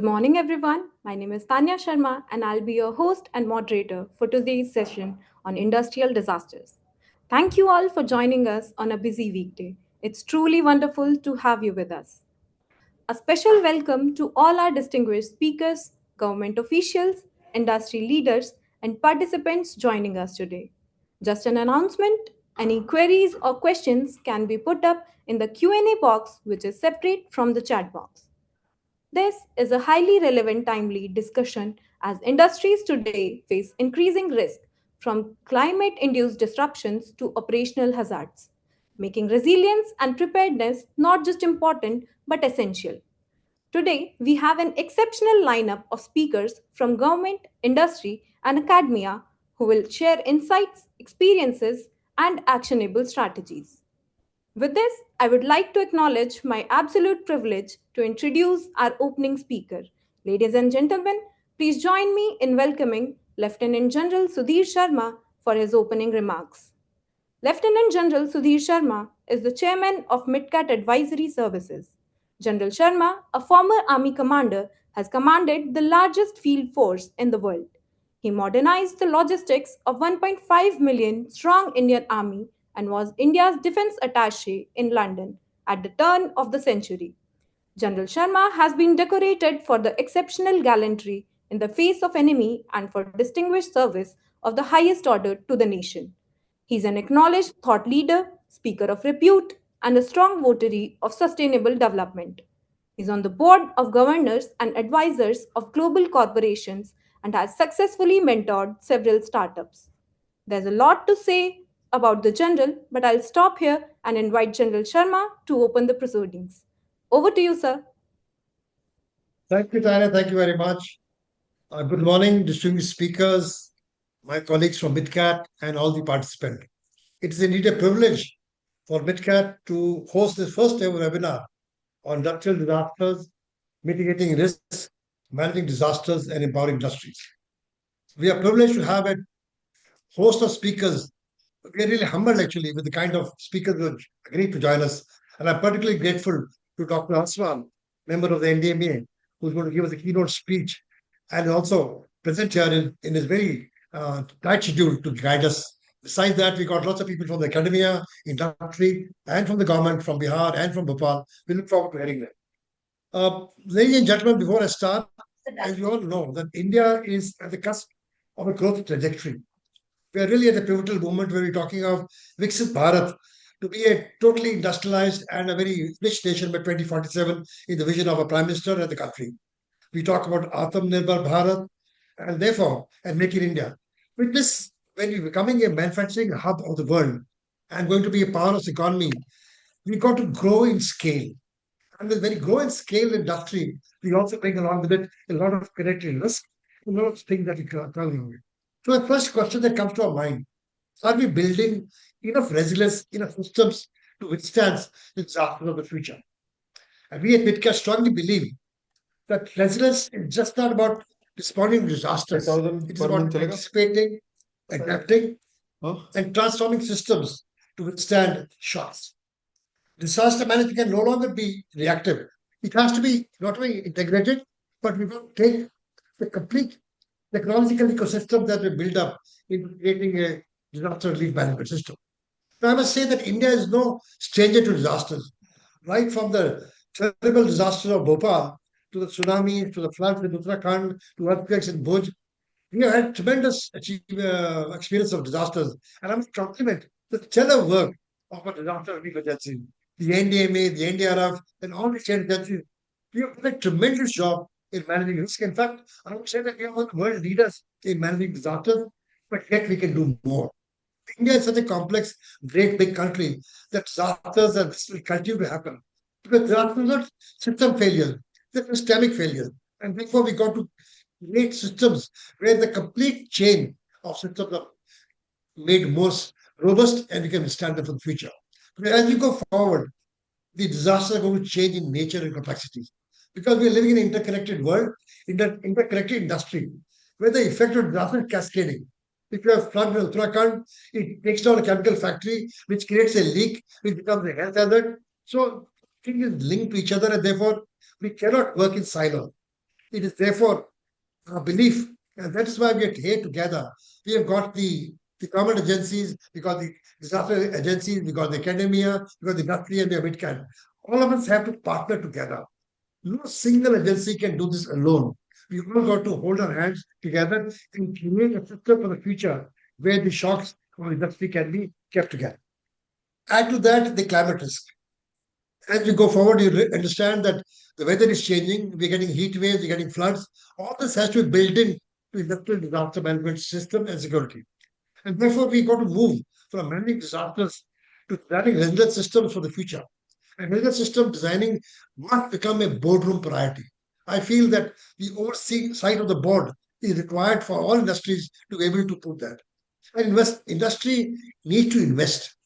morning, everyone. My name is Tanya Sharma, and I'll be your host and moderator for today's session on industrial disasters. Thank you all for joining us on a busy weekday. It's truly wonderful to have you with us. A special welcome to all our distinguished speakers, government officials, industry leaders, and participants joining us today. Just an announcement, any queries or questions can be put up in the Q&A box which is separate from the chat box. This is a highly relevant timely discussion as industries today face increasing risk from climate induced disruptions to operational hazards, making resilience and preparedness not just important but essential. Today, we have an exceptional lineup of speakers from government, industry, and academia who will share insights, experiences, and actionable strategies. With this, I would like to acknowledge my absolute privilege to introduce our opening speaker. Ladies and gentlemen, please join me in welcoming Lieutenant General Sudhir Sharma for his opening remarks. Lieutenant General Sudhir Sharma is the chairman of MidCat Advisory Services. General Sharma, a former army commander, has commanded the largest field force in the world. He modernized the logistics of 1.5 million strong Indian army and was India's defense attaché in London at the turn of the century. General Sharma has been decorated for the exceptional gallantry in the face of enemy and for distinguished service of the highest order to the nation. He is an acknowledged thought leader, speaker of repute, and a strong votary of sustainable development. He is on the board of governors and advisors of global corporations and has successfully mentored several startups. There's a lot to say about the general, but I'll stop here and invite General Sharma to open the proceedings. Over to you, sir. Thank you, Tanya. Thank you very much. Good morning, distinguished speakers, my colleagues from MidCat, and all the participants. It is indeed a privilege for MidCat to host this first ever webinar on industrial disasters, mitigating risks, managing disasters, and empowering industries. We are privileged to have a host of speakers. We are really humbled actually with the kind of speakers who agreed to join us. And I'm particularly grateful to Dr. Aswan, member of the NDMA, who's going to give us a keynote speech and also present here in his very tight schedule to guide us. Besides that, we got lots of people from the academia, industry, and from the government, from Bihar and from Bhopal. We look forward to hearing them. Ladies and gentlemen, before I start, as you all know, that India is at the cusp of a growth trajectory. We are really at a pivotal moment where we're talking of Viksit Bharat to be a totally industrialized and a very rich nation by 2047 in the vision of our Prime Minister and the country. We talk about Atmanirbhar Bharat and therefore, and Make in India. With this, when we're becoming a manufacturing hub of the world and going to be a powerhouse economy, we got to grow in scale. And when we grow in scale industry, we also bring along with it a lot of connected risk, a lot of things that we can tell you. So the first question that comes to our mind, are we building enough resilience, enough systems to withstand the disasters of the future? And we at Midcast strongly believe that resilience is just not about responding to disasters. It is about anticipating, adapting, and transforming systems to withstand shocks. Disaster management can no longer be reactive. It has to be not only integrated, but we will take the complete technological ecosystem that we build up into creating a disaster relief management system. Now, I must say that India is no stranger to disasters. Right from the terrible disasters of Bhopal to the tsunamis, to the floods in Uttarakhand, to earthquakes in Bhuj, we have had tremendous experience of disasters. And I must compliment the stellar work of our disaster relief agency, the NDMA, the NDRF, and all the state agencies. We have done a tremendous job in managing risk. In fact, I would say that we are one of the world leaders in managing disasters, but yet we can do more. India is such a complex, great big country that disasters and this will continue to happen. Because disasters are not system failures, they're systemic failures. And therefore, we got to create systems where the complete chain of systems are made more robust and we can withstand them for the future. But as you go forward, the disasters are going to change in nature and complexity. Because we are living in an interconnected world, interconnected industry, where the effect of disaster is cascading. If you have flood in Uttarakhand, it takes down a chemical factory, which creates a leak, which becomes a health hazard. So things is linked to each other, and therefore we cannot work in silo. It is therefore our belief, and that is why we are here together. We have got the government agencies, we got the disaster agencies, we got the academia, we got the industry, and the midcan. All of us have to partner together. No single agency can do this alone. We all got to hold our hands together and create a system for the future where the shocks from industry can be kept together. Add to that the climate risk. As we go forward, you understand that the weather is changing. We're getting heat waves, we're getting floods. All this has to be built in to industrial disaster management system and security. And therefore, we got to move from managing disasters to planning resilient systems for the future. And resilient system designing must become a boardroom priority. I feel that the oversight of the board is required for all industries to be able to put that. And industry needs to invest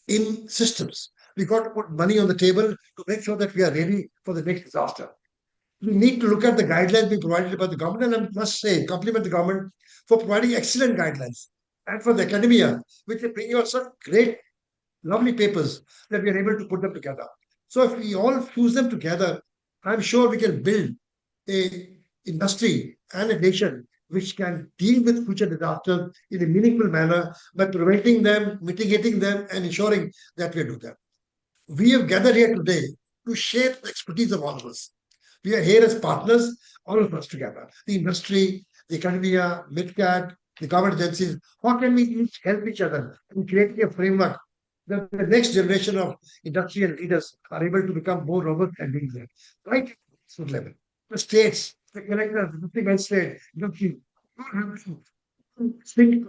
in systems. We got to put money on the table to make sure that we are ready for the next disaster. We need to look at the guidelines being provided by the government, and I must say, compliment the government for providing excellent guidelines, and for the academia, which is bringing out some great, lovely papers that we are able to put them together. So if we all fuse them together, I'm sure we can build a industry and a nation which can deal with future disasters in a meaningful manner by preventing them, mitigating them, and ensuring that we do them. We have gathered here today to share the expertise of all of us. We are here as partners, all of us together. The industry, the academia, MidCat, the government agencies. How can we each help each other in creating a framework that the next generation of industrial leaders are able to become more robust and leaders? Right at the level. The states, the collectors, the district magistrate, industry, all have to think.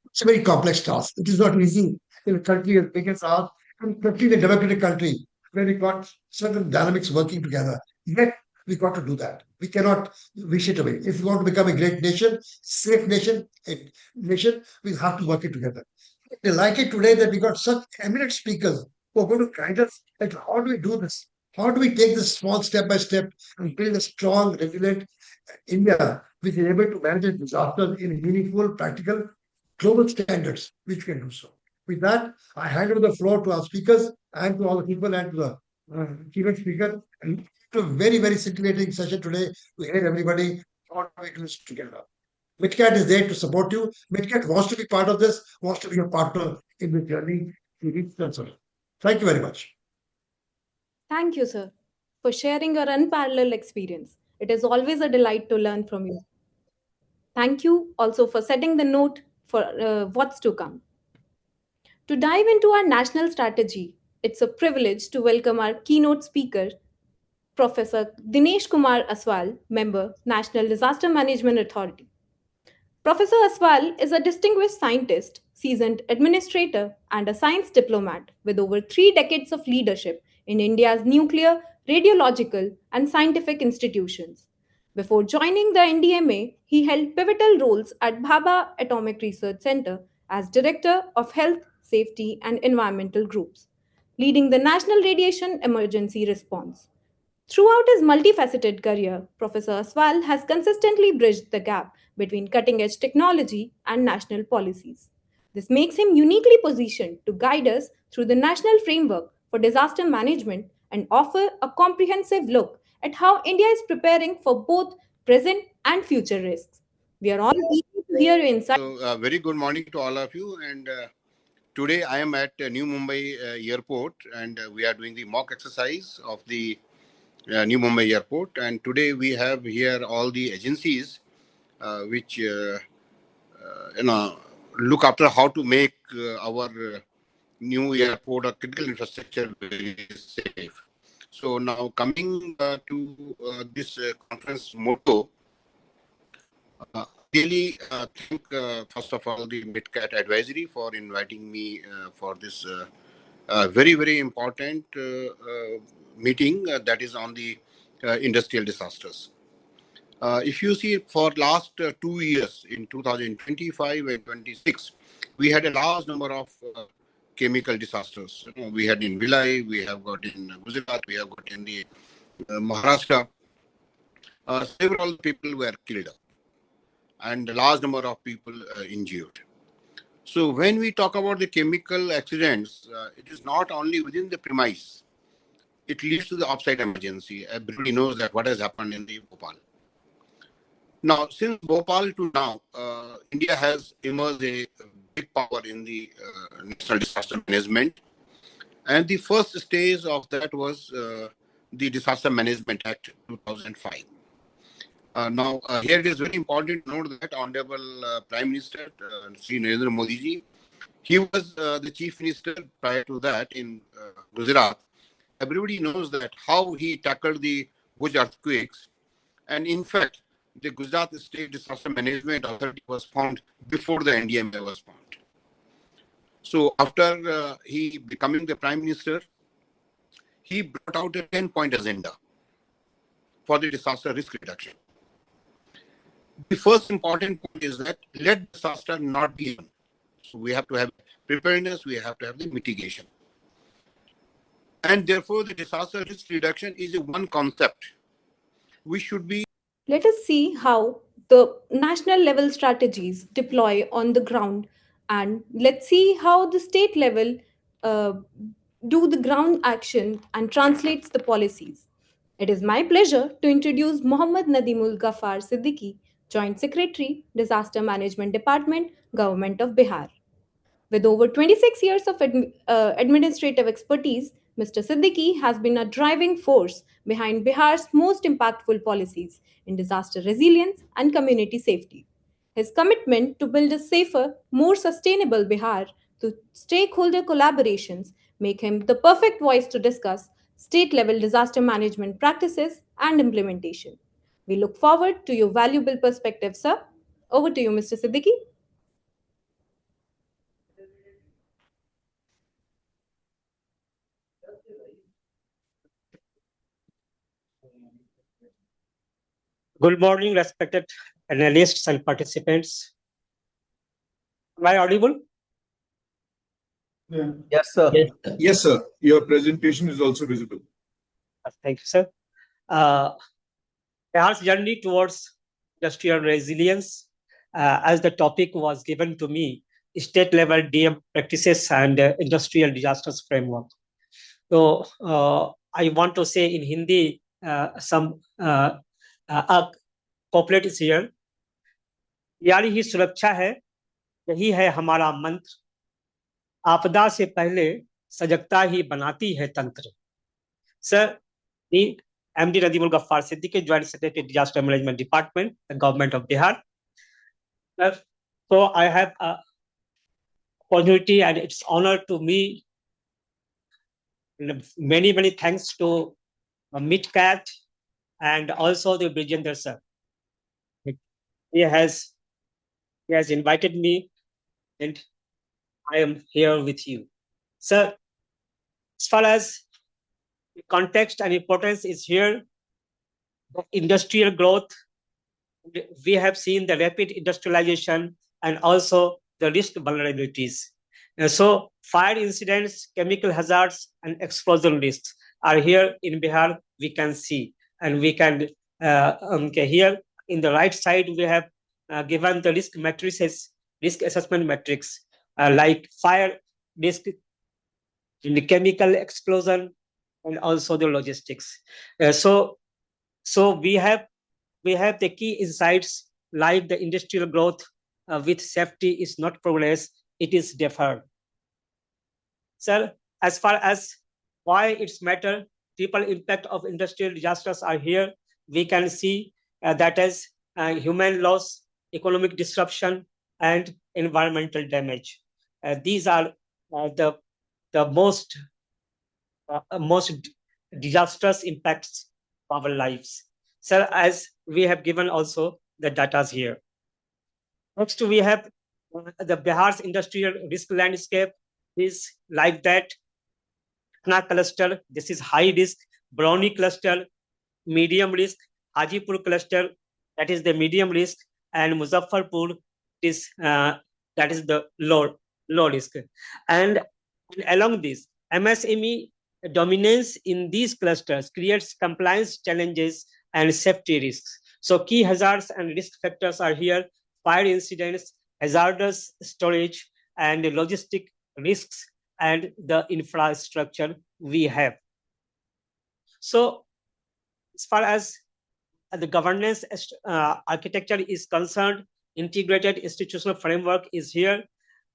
It's a very complex task. It is not easy in a country as big as ours, and especially in a democratic country where we got certain dynamics working together. Yet we got to do that. We cannot wish it away. If we want to become a great nation, safe nation, a nation, we have to work it together. They like it today that we got such eminent speakers who are going to guide us like how do we do this? How do we take this small step by step and build a strong, resilient India which is able to manage disasters in meaningful, practical, global standards, which can do so. With that, I hand over the floor to our speakers and to all the people and to the keynote speaker. And to a very, very scintillating session today to hear everybody how we do this together. MidCat is there to support you. MidCat wants to be part of this, wants to be a partner in the journey to reach that sort. Thank you very much. Thank you, sir, for sharing your unparalleled experience. It is always a delight to learn from you. Thank you also for setting the note for what's to come. To dive into our national strategy, it's a privilege to welcome our keynote speaker, Professor Dinesh Kumar Aswal, member, National Disaster Management Authority. Professor Aswal is a distinguished scientist, seasoned administrator, and a science diplomat with over 3 decades of leadership in India's nuclear, radiological, and scientific institutions. Before joining the NDMA, he held pivotal roles at Bhabha Atomic Research Center as Director of Health, Safety, and Environmental Groups, leading the National Radiation Emergency Response. Throughout his multifaceted career, Professor Aswal has consistently bridged the gap between cutting edge technology and national policies. This makes him uniquely positioned to guide us through the national framework for disaster management and offer a comprehensive look at how India is preparing for both present and future risks. We are all eager to hear your insights. So, very good morning to all of you. And today I am at New Mumbai Airport, and we are doing the mock exercise of the New Mumbai Airport. And today we have here all the agencies which look after how to make our new airport or critical infrastructure very safe. So now coming to this conference motto, really thank first of all the MidCat Advisory for inviting me for this very, very important meeting that is on the industrial disasters. If you see for last 2 years in 2025 and 26, we had a large number of chemical disasters. We had in Bhilai, we have got in Gujarat, we have got in the Maharashtra. Several people were killed and a large number of people injured. So when we talk about the chemical accidents, it is not only within the premise. it leads to the offsite emergency. Everybody knows that what has happened in the Bhopal. Now, since Bhopal to now, India has emerged a big power in the national disaster management. And the first stage of that was the Disaster Management Act 2005. Now, here it is very important to note that Honorable Prime Minister Sri Narendra Modi ji, he was the Chief Minister prior to that in Gujarat. Everybody knows that how he tackled the Bhuj earthquakes. And in fact, the Gujarat State Disaster Management Authority was formed before the NDMA was formed. So after he becoming the Prime Minister, he brought out a 10-point agenda for the disaster risk reduction. The first important point is that let disaster not be done. So we have to have preparedness, we have to have the mitigation. And therefore, the disaster risk reduction is a one concept. We should be. Let us see how the national level strategies deploy on the ground, and let's see how the state level uh, do the ground action and translates the policies. It is my pleasure to introduce Mohammad Nadimul Ghaffar Siddiqui, Joint Secretary, Disaster Management Department, Government of Bihar. With over 26 years of administrative expertise, Mr. Siddiqui has been a driving force behind Bihar's most impactful policies in disaster resilience and community safety. His commitment to build a safer, more sustainable Bihar through stakeholder collaborations make him the perfect voice to discuss state-level disaster management practices and implementation. We look forward to your valuable perspective, sir. Over to you, Mr. Siddiqui. Good morning, respected analysts and participants. Am I audible? Yeah. Yes, sir. Yes, yes, sir. Your presentation is also visible. Thank you, sir. Bihar's journey towards industrial resilience, as the topic was given to me, state-level DM practices and industrial disasters framework. So I want to say in Hindi some couplet is here. यारी ही सुरक्षा है, यही है हमारा मंत्र. आपदा से पहले सजगता ही बनाती है तंत्र. Sir, MD Nadimul Ghaffar Siddiqui, Joint Secretary, Disaster Management Department, the Government of Bihar. So I have a opportunity and it's honor to me. Many thanks to MidCat and also the Brijender sir. He has invited me and I am here with you. Sir, as far as the context and importance is here, the industrial growth, we have seen the rapid industrialization and also the risk vulnerabilities. So fire incidents, chemical hazards, and explosion risks are here in Bihar, we can see. And we can, here in the right side, we have given the risk matrices, risk assessment metrics, like fire risk, the chemical explosion, and also the logistics. So we have the key insights like the industrial growth with safety is not progress, it is deferred. Sir, as far as why it's matter, triple impact of industrial disasters are here. We can see that as human loss, economic disruption, and environmental damage. These are the most disastrous impacts of our lives. Sir, as we have given also the data here. Next, we have the Bihar's industrial risk landscape is like that. Patna cluster, this is high risk. Barauni cluster, medium risk. Hajipur cluster, that is the medium risk. And Muzaffarpur is that is the low risk. And along this, MSME dominance in these clusters creates compliance challenges and safety risks. So key hazards and risk factors are here: fire incidents, hazardous storage, and logistic risks, and the infrastructure we have. So as far as the governance architecture is concerned, integrated institutional framework is here.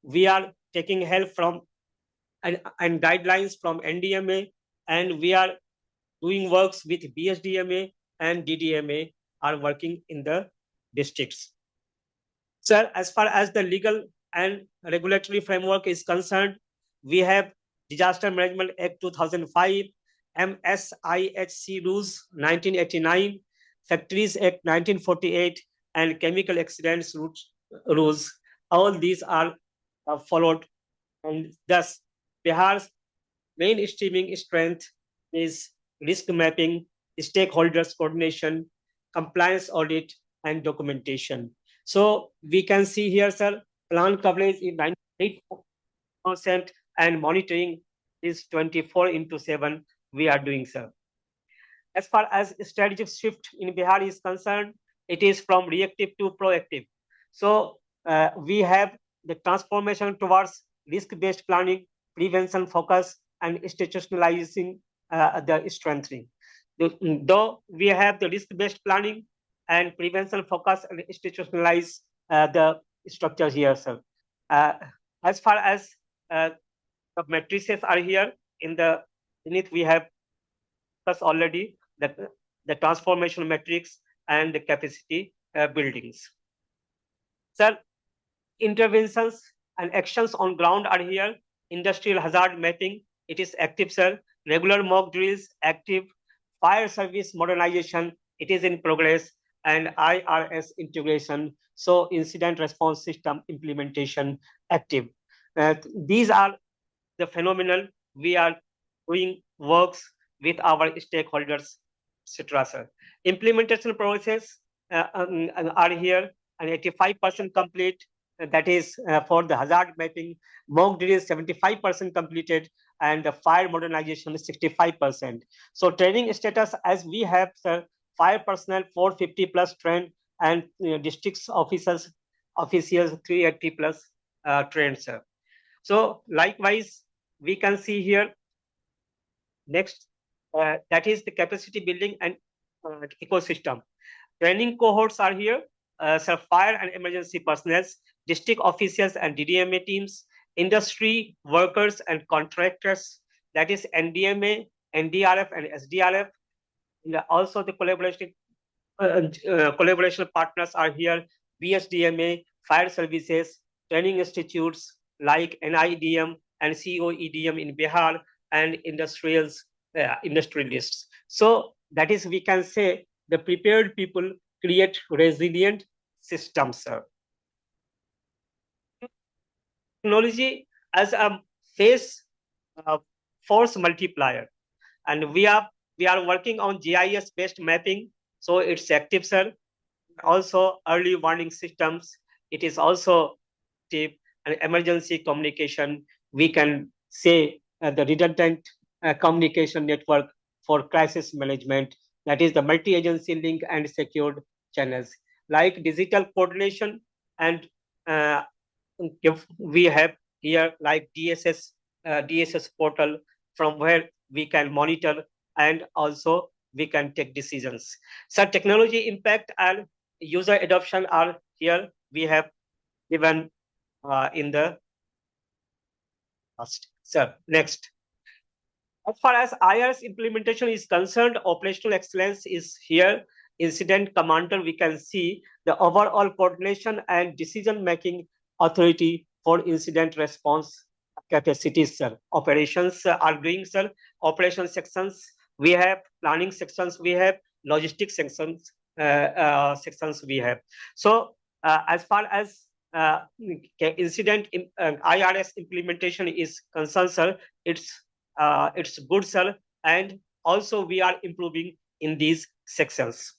We are taking help from and guidelines from NDMA, and we are doing works with BSDMA and DDMA are working in the districts. Sir, as far as the legal and regulatory framework is concerned, we have Disaster Management Act 2005, MSIHC Rules 1989, Factories Act 1948, and Chemical Accidents Rules. All these are followed, and thus Bihar's mainstreaming strength is risk mapping, stakeholders coordination, compliance audit, and documentation. So we can see here, sir, plan coverage is 98%, and monitoring is 24/7. We are doing, sir. As far as strategic shift in Bihar is concerned, it is from reactive to proactive. So we have the transformation towards risk-based planning, prevention focus, and institutionalizing the strengthening. Though we have the risk-based planning and prevention focus and institutionalize the structure here, sir. As far as the matrices are here in it, we have discussed already the transformation metrics and the capacity buildings. Sir, interventions and actions on ground are here. Industrial hazard mapping, it is active, sir. Regular mock drills, active. Fire service modernization, it is in progress. And IRS integration, so incident response system implementation, active. These are the phenomenal. We are doing works with our stakeholders, etc. Sir, implementation process are here and 85% complete. That is for the hazard mapping. Mock drill is 75% completed, and the fire modernization is 65%. So training status, as we have, sir, fire personnel 450 plus trained, and district officers 380 plus trained, sir. So likewise, we can see here next, that is the capacity building and ecosystem. Training cohorts are here. So fire and emergency personnel, district officials and DDMA teams, industry workers and contractors, that is NDMA, NDRF, and SDRF. And also the collaboration partners are here: BSDMA, fire services, training institutes like NIDM and COEDM in Bihar, and industrialists. So that is, we can say, the prepared people create resilient systems, sir. Technology as a force multiplier, and we are working on GIS based mapping, so it's active, sir. Also early warning systems, it is also active. And emergency communication, we can say the redundant communication network for crisis management, that is the multi-agency link and secured channels, like digital coordination. And if we have here like DSS portal, from where we can monitor and also we can take decisions. So technology impact and user adoption are here. We have given in the past. So next, as far as IRS implementation is concerned, operational excellence is here. Incident commander, we can see the overall coordination and decision-making authority for incident response capacities, sir. Operations are doing, sir. Operation sections, we have planning sections, we have logistics sections, we have. So as far as incident IRS implementation is concerned, sir, it's good, sir, and also we are improving in these sections.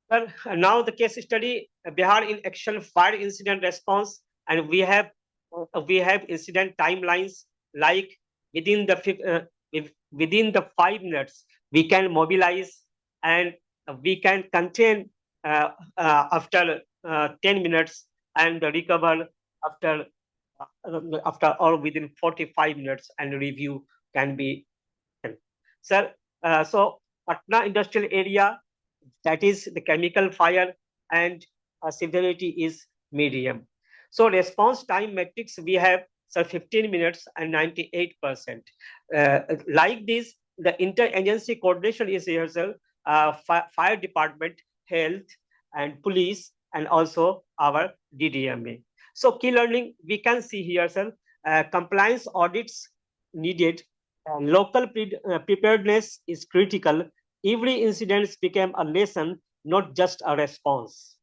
Sir, now the case study, Bihar in action, fire incident response, and we have incident timelines, like within the 5 minutes we can mobilize, and we can contain after 10 minutes, and recover after or within 45 minutes, and review can be done. Sir, so Patna industrial area, that is the chemical fire, and severity is medium. So response time metrics we have, sir, 15 minutes and 98%. Like this, the interagency coordination is here, sir. Fire department, health, and police, and also our DDMA. So key learning we can see here, sir. Compliance audits needed. Local preparedness is critical. Every incident became a lesson, not just a response.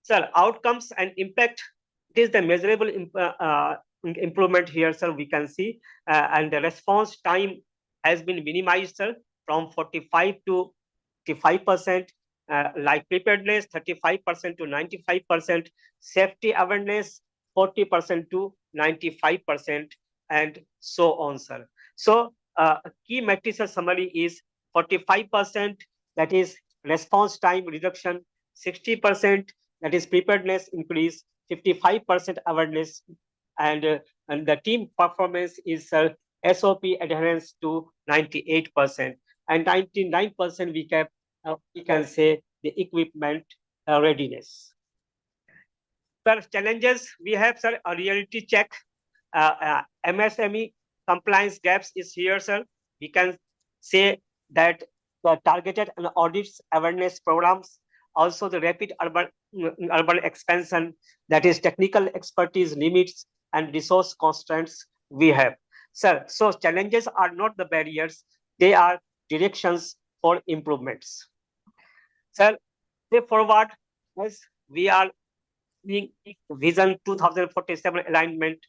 Sir, outcomes and impact, it is the measurable improvement here, sir, we can see. And the response time has been minimized, sir, from 45 to 55%, like preparedness, 35% to 95%, safety awareness, 40% to 95%, and so on, sir. So, key metrics summary is 45%, that is response time reduction, 60%, that is preparedness increase, 55% awareness, and the team performance is SOP adherence to 98%, and 99% we can say the equipment readiness. Sir, challenges we have, sir, a reality check, MSME compliance gaps is here, sir. We can say that the targeted and audits awareness programs, also the rapid urban expansion, that is technical expertise limits and resource constraints we have. Sir, so challenges are not the barriers, they are directions for improvements. Sir, way forward, as we are seeing Vision 2047 alignment,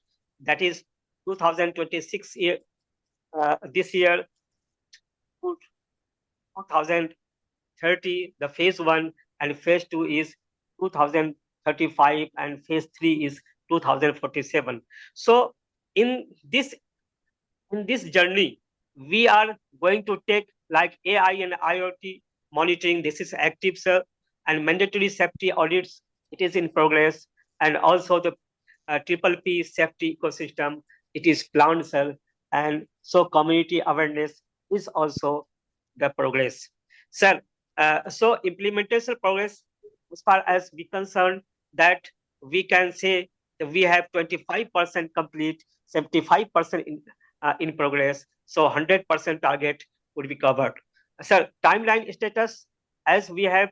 that is 2026 year, this year, 2030, the phase 1, and phase 2 is 2035, and phase 3 is 2047. So in this journey, we are going to take like AI and IoT monitoring. This is active, sir, and mandatory safety audits. It is in progress, and also the triple P safety ecosystem. It is planned, sir, and so community awareness is also the progress, sir. So implementation progress, as far as we concerned, that we can say that we have 25% complete, 75% in progress. So 100% target would be covered. Sir, timeline status, as we have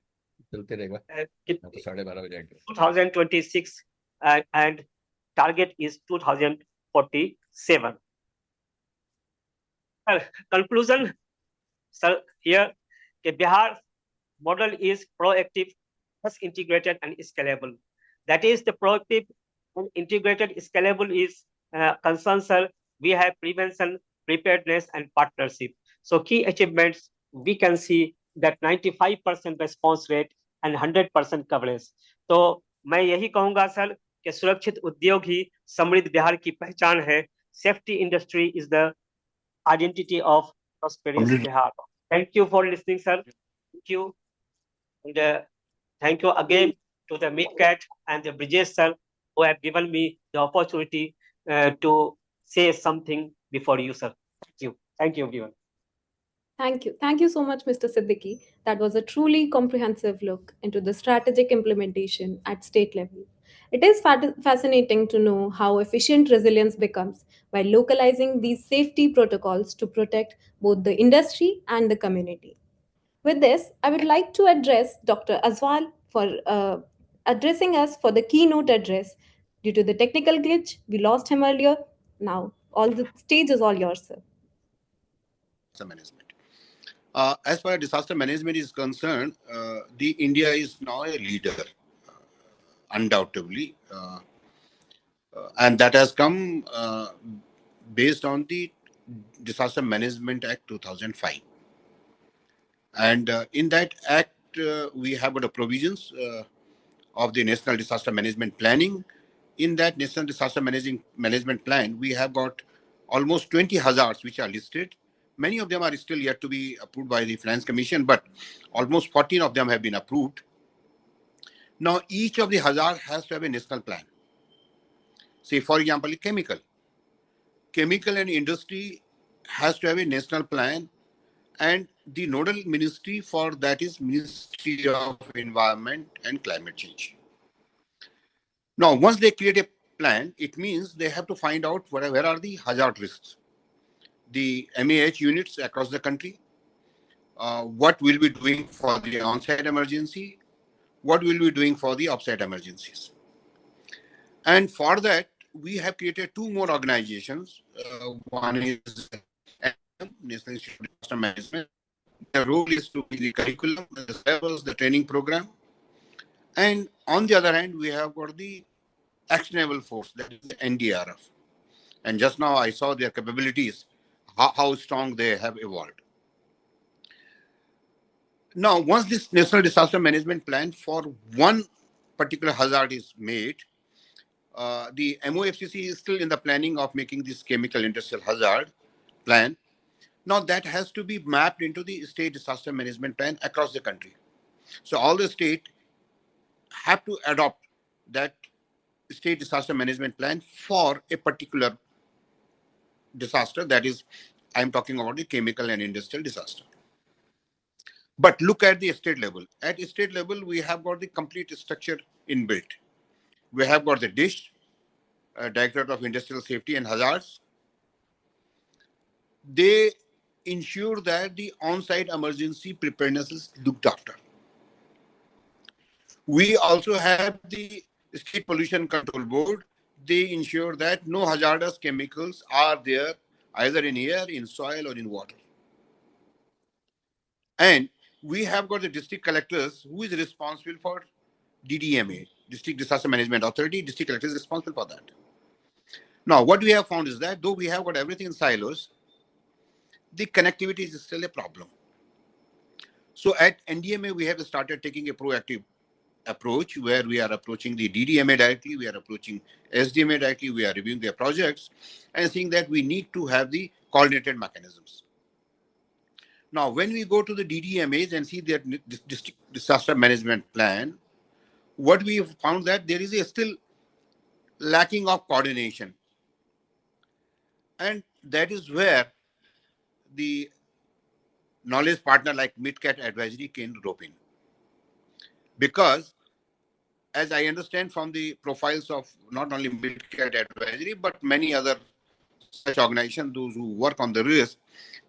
2026, and target is 2047. Conclusion, sir, here, Bihar model is proactive, plus integrated and scalable. That is the proactive and integrated scalable is concern, sir. We have prevention, preparedness, and partnership. So key achievements, we can see that 95% response rate and 100% coverage. तो मैं यही कहूंगा sir कि सुरक्षित उद्योग ही समृद्ध बिहार की पहचान है. Safety industry is the identity of prosperous Bihar. Thank you for listening, sir. Thank you. And thank you again to the MidCat and the Brijesh, sir, who have given me the opportunity to say something before you, sir. Thank you. Thank you, everyone. Thank you. Thank you so much, Mr. Siddiqui. That was a truly comprehensive look into the strategic implementation at state level. It is fascinating to know how efficient resilience becomes by localizing these safety protocols to protect both the industry and the community. With this, I would like to address Dr. Aswal for addressing us for the keynote address. Due to the technical glitch, we lost him earlier. Now, all the stage is all yours, sir. Management. As far as disaster management is concerned, the India is now a leader, undoubtedly, and that has come based on the Disaster Management Act 2005. And in that act, we have got the provisions of the National Disaster Management Planning. In that National Disaster Management Plan, we have got almost 20 hazards which are listed. Many of them are still yet to be approved by the Finance Commission, but almost 14 of them have been approved. Now, each of the hazards has to have a national plan. Say, for example, chemical and industry has to have a national plan, and the nodal ministry for that is Ministry of Environment and Climate Change. Now, once they create a plan, it means they have to find out where are the hazard risks, the MAH units across the country, what we'll be doing for the on-site emergency, what we'll be doing for the off-site emergencies. And for that, we have created two more organizations. One is National Institute of Disaster Management. Their role is to be the curriculum, the syllabus, the training program. And on the other hand, we have got the actionable force, that is the NDRF. And just now I saw their capabilities, how strong they have evolved. Now, once this National Disaster Management Plan for one particular hazard is made, the MOFCC is still in the planning of making this chemical industrial hazard plan. Now, that has to be mapped into the state disaster management plan across the country. So all the state have to adopt that state disaster management plan for a particular disaster. That is, I'm talking about the chemical and industrial disaster. But look at the state level. At state level, we have got the complete structure inbuilt. We have got the DISH, Directorate of Industrial Safety and Hazards. They ensure that the on-site emergency preparedness is looked after. We also have the State Pollution Control Board. They ensure that no hazardous chemicals are there either in air, in soil, or in water. And we have got the district collectors who is responsible for DDMA, District Disaster Management Authority. District collector is responsible for that. Now, what we have found is that though we have got everything in silos, the connectivity is still a problem. So at NDMA, we have started taking a proactive approach where we are approaching the DDMA directly, we are approaching SDMA directly, we are reviewing their projects and seeing that we need to have the coordinated mechanisms. Now, when we go to the DDMAs and see their district disaster management plan, what we have found that there is a still lacking of coordination. And that is where the knowledge partner like MidCat Advisory can rope in. Because as I understand from the profiles of not only MidCat Advisory, but many other such organizations, those who work on the risk,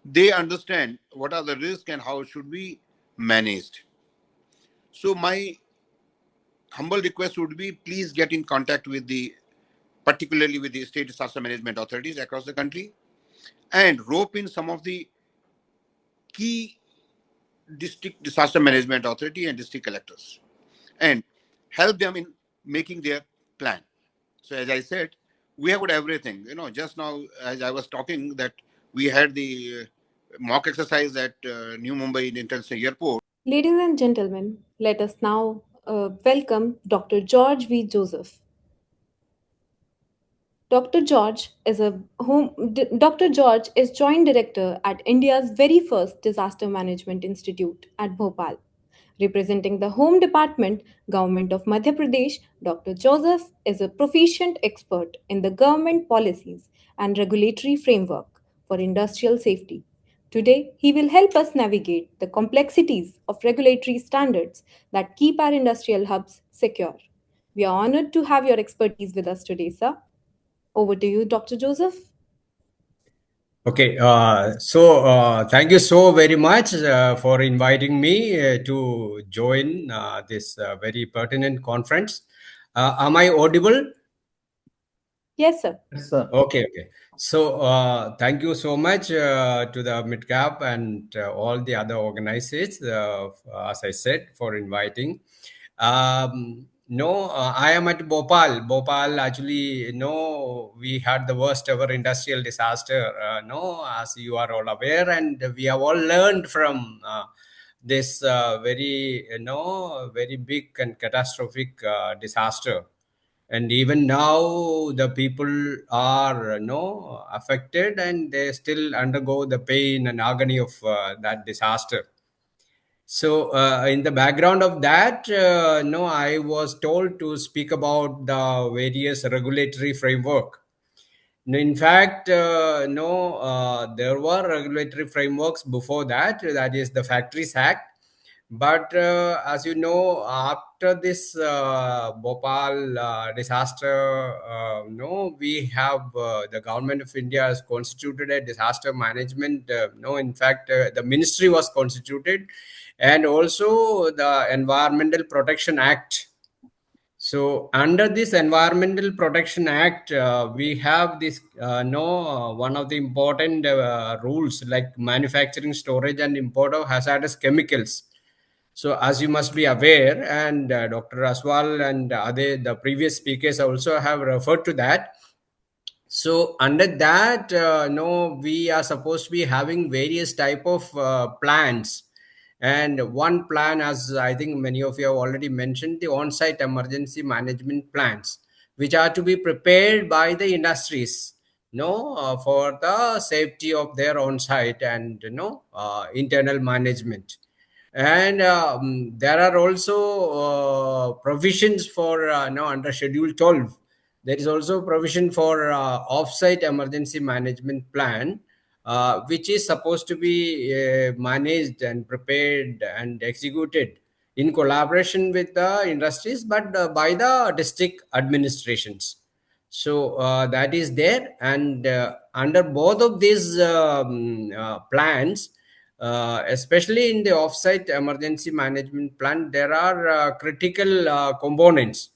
they understand what are the risks and how it should be managed. So my humble request would be, please get in contact with particularly with the state disaster management authorities across the country and rope in some of the key district disaster management authority and district collectors and help them in making their plan. So as I said, we have got everything. Just now, as I was talking, that we had the mock exercise at New Mumbai International Airport. Ladies and gentlemen, let us now welcome Dr. George V. Joseph. Dr. George is Joint Director at India's very first Disaster Management Institute at Bhopal. Representing the Home Department, Government of Madhya Pradesh, Dr. Joseph is a proficient expert in the government policies and regulatory framework for industrial safety. Today, he will help us navigate the complexities of regulatory standards that keep our industrial hubs secure. We are honored to have your expertise with us today, sir. Over to you, Dr. Joseph. Okay, thank you so very much for inviting me to join this very pertinent conference. Am I audible? Yes, sir. Yes, sir. Okay. So thank you so much to the MidCap and all the other organizers, as I said, for inviting. I am at Bhopal. Bhopal, actually, we had the worst ever industrial disaster, as you are all aware, and we have all learned from this very big and catastrophic disaster. And even now, the people are affected, and they still undergo the pain and agony of that disaster. So, in the background of that, I was told to speak about the various regulatory framework. In fact, there were regulatory frameworks before that. That is the Factories Act. But as you know, after this Bhopal disaster, we have the government of India has constituted a disaster management. In fact, the ministry was constituted, and also the Environmental Protection Act. So under this Environmental Protection Act, we have this one of the important rules like manufacturing, storage, and import of hazardous chemicals. So as you must be aware, and Dr. Aswal and the previous speakers also have referred to that. So under that, we are supposed to be having various type of plans. And one plan, as I think many of you have already mentioned, the on-site emergency management plans, which are to be prepared by the industries, for the safety of their on-site and internal management. And there are also provisions for under Schedule 12. There is also provision for off-site emergency management plan, which is supposed to be managed and prepared and executed in collaboration with the industries, but by the district administrations. So that is there, and under both of these plans, especially in the off-site emergency management plan, there are critical components.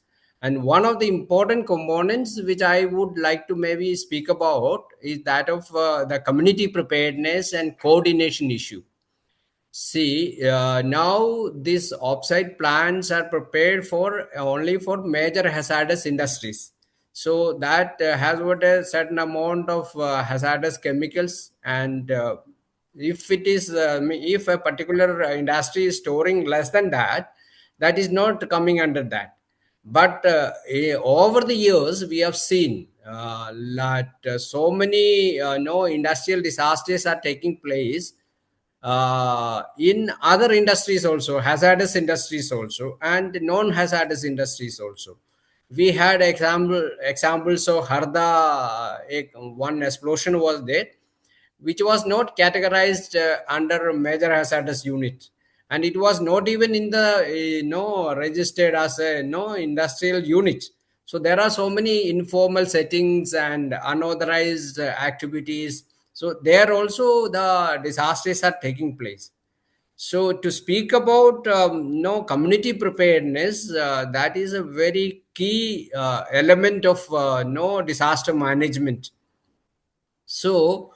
And one of the important components which I would like to maybe speak about is that of the community preparedness and coordination issue. See, now these offsite plans are prepared for only for major hazardous industries. So that has got a certain amount of hazardous chemicals, and if it is if a particular industry is storing less than that, that is not coming under that. But over the years, we have seen that so many no industrial disasters are taking place in other industries also, hazardous industries also, and non-hazardous industries also. We had examples of Harda, one explosion was there, which was not categorized under major hazardous unit, and it was not even in the registered as a industrial unit. So there are so many informal settings and unauthorized activities. So there also the disasters are taking place. So to speak about community preparedness, that is a very key element of disaster management. So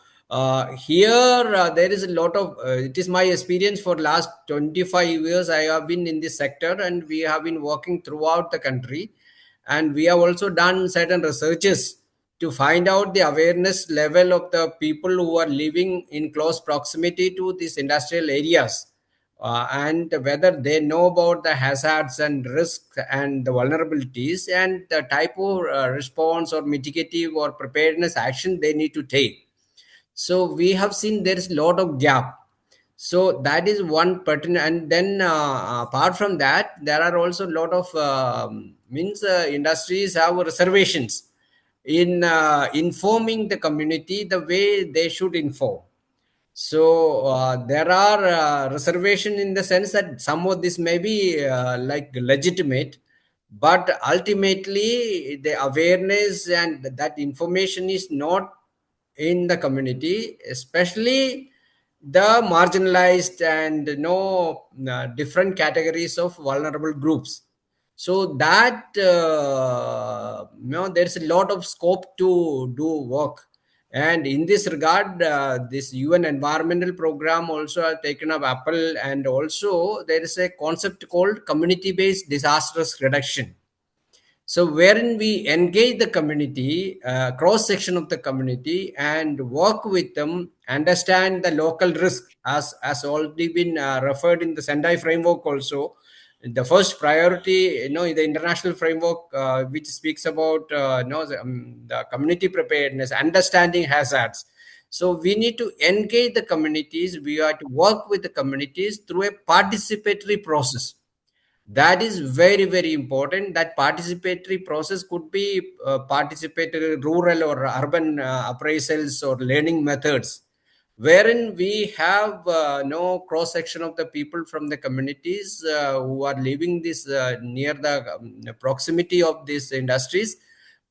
here there is a lot of it is my experience for last 25 years I have been in this sector, and we have been working throughout the country, and we have also done certain researches to find out the awareness level of the people who are living in close proximity to these industrial areas, and whether they know about the hazards and risks and the vulnerabilities and the type of response or mitigative or preparedness action they need to take. So we have seen there is a lot of gap. So that is one pertinent. And then apart from that, there are also a lot of industries have reservations in informing the community the way they should inform. So there are reservation in the sense that some of this may be like legitimate, but ultimately the awareness and that information is not in the community, especially the marginalized and different categories of vulnerable groups. So that there's a lot of scope to do work. And in this regard, this UN environmental program also has taken up Apple, and also there is a concept called community-based disaster risk reduction. So wherein we engage the community, cross section of the community, and work with them, understand the local risk, as already been referred in the Sendai framework also. The first priority, in the international framework, which speaks about the community preparedness, understanding hazards. So we need to engage the communities. We are to work with the communities through a participatory process. That is very, very important. That participatory process could be participatory rural or urban appraisals or learning methods, wherein we have no cross section of the people from the communities who are living this near the proximity of these industries,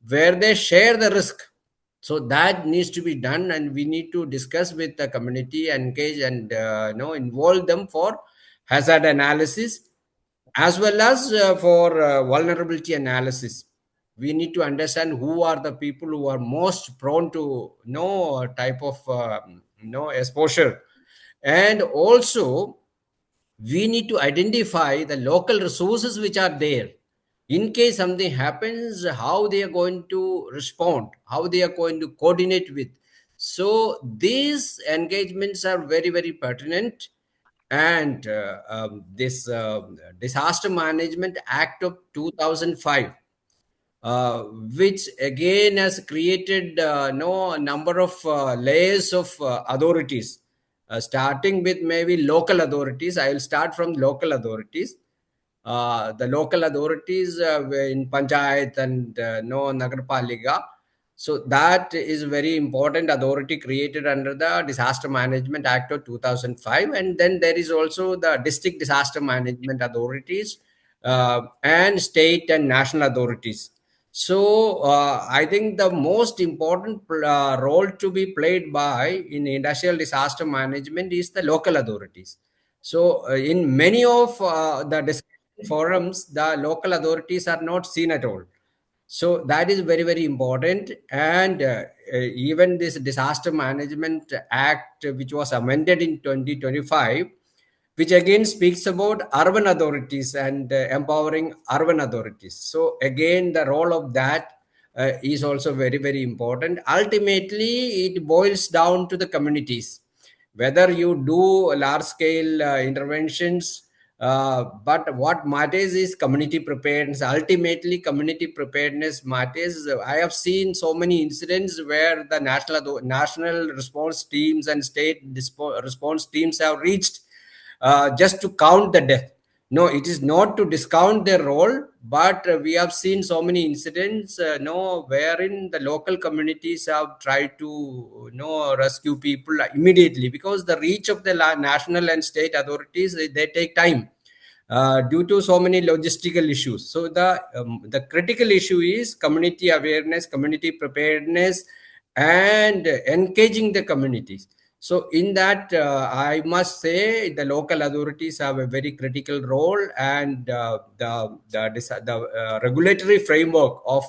where they share the risk. So that needs to be done, and we need to discuss with the community, engage and involve them for hazard analysis, as well as for vulnerability analysis. We need to understand who are the people who are most prone to no type of no exposure, and also we need to identify the local resources which are there. In case something happens, how they are going to respond, how they are going to coordinate with. So these engagements are very, very pertinent. And this Disaster Management Act of 2005, uh, which again has created no number of layers of authorities, starting with maybe local authorities. I will start from local authorities. The local authorities in panchayat and no nagarpalika. So that is very important authority created under the Disaster Management Act of 2005. And then there is also the district disaster management authorities and state and national authorities. So I think the most important role to be played by in industrial disaster management is the local authorities. So in many of the discussion forums, the local authorities are not seen at all. So that is very, very important. And even this Disaster Management Act, which was amended in 2025, which again speaks about urban authorities and empowering urban authorities. So again, the role of that is also very, very important. Ultimately, it boils down to the communities. Whether you do large scale interventions, but what matters is community preparedness. Ultimately, community preparedness matters. I have seen so many incidents where the national response teams and state response teams have reached just to count the death. No, it is not to discount their role, but we have seen so many incidents, no, wherein the local communities have tried to, rescue people immediately, because the reach of the national and state authorities, they take time due to so many logistical issues. So the critical issue is community awareness, community preparedness, and engaging the communities. So in that, I must say the local authorities have a very critical role, and the regulatory framework of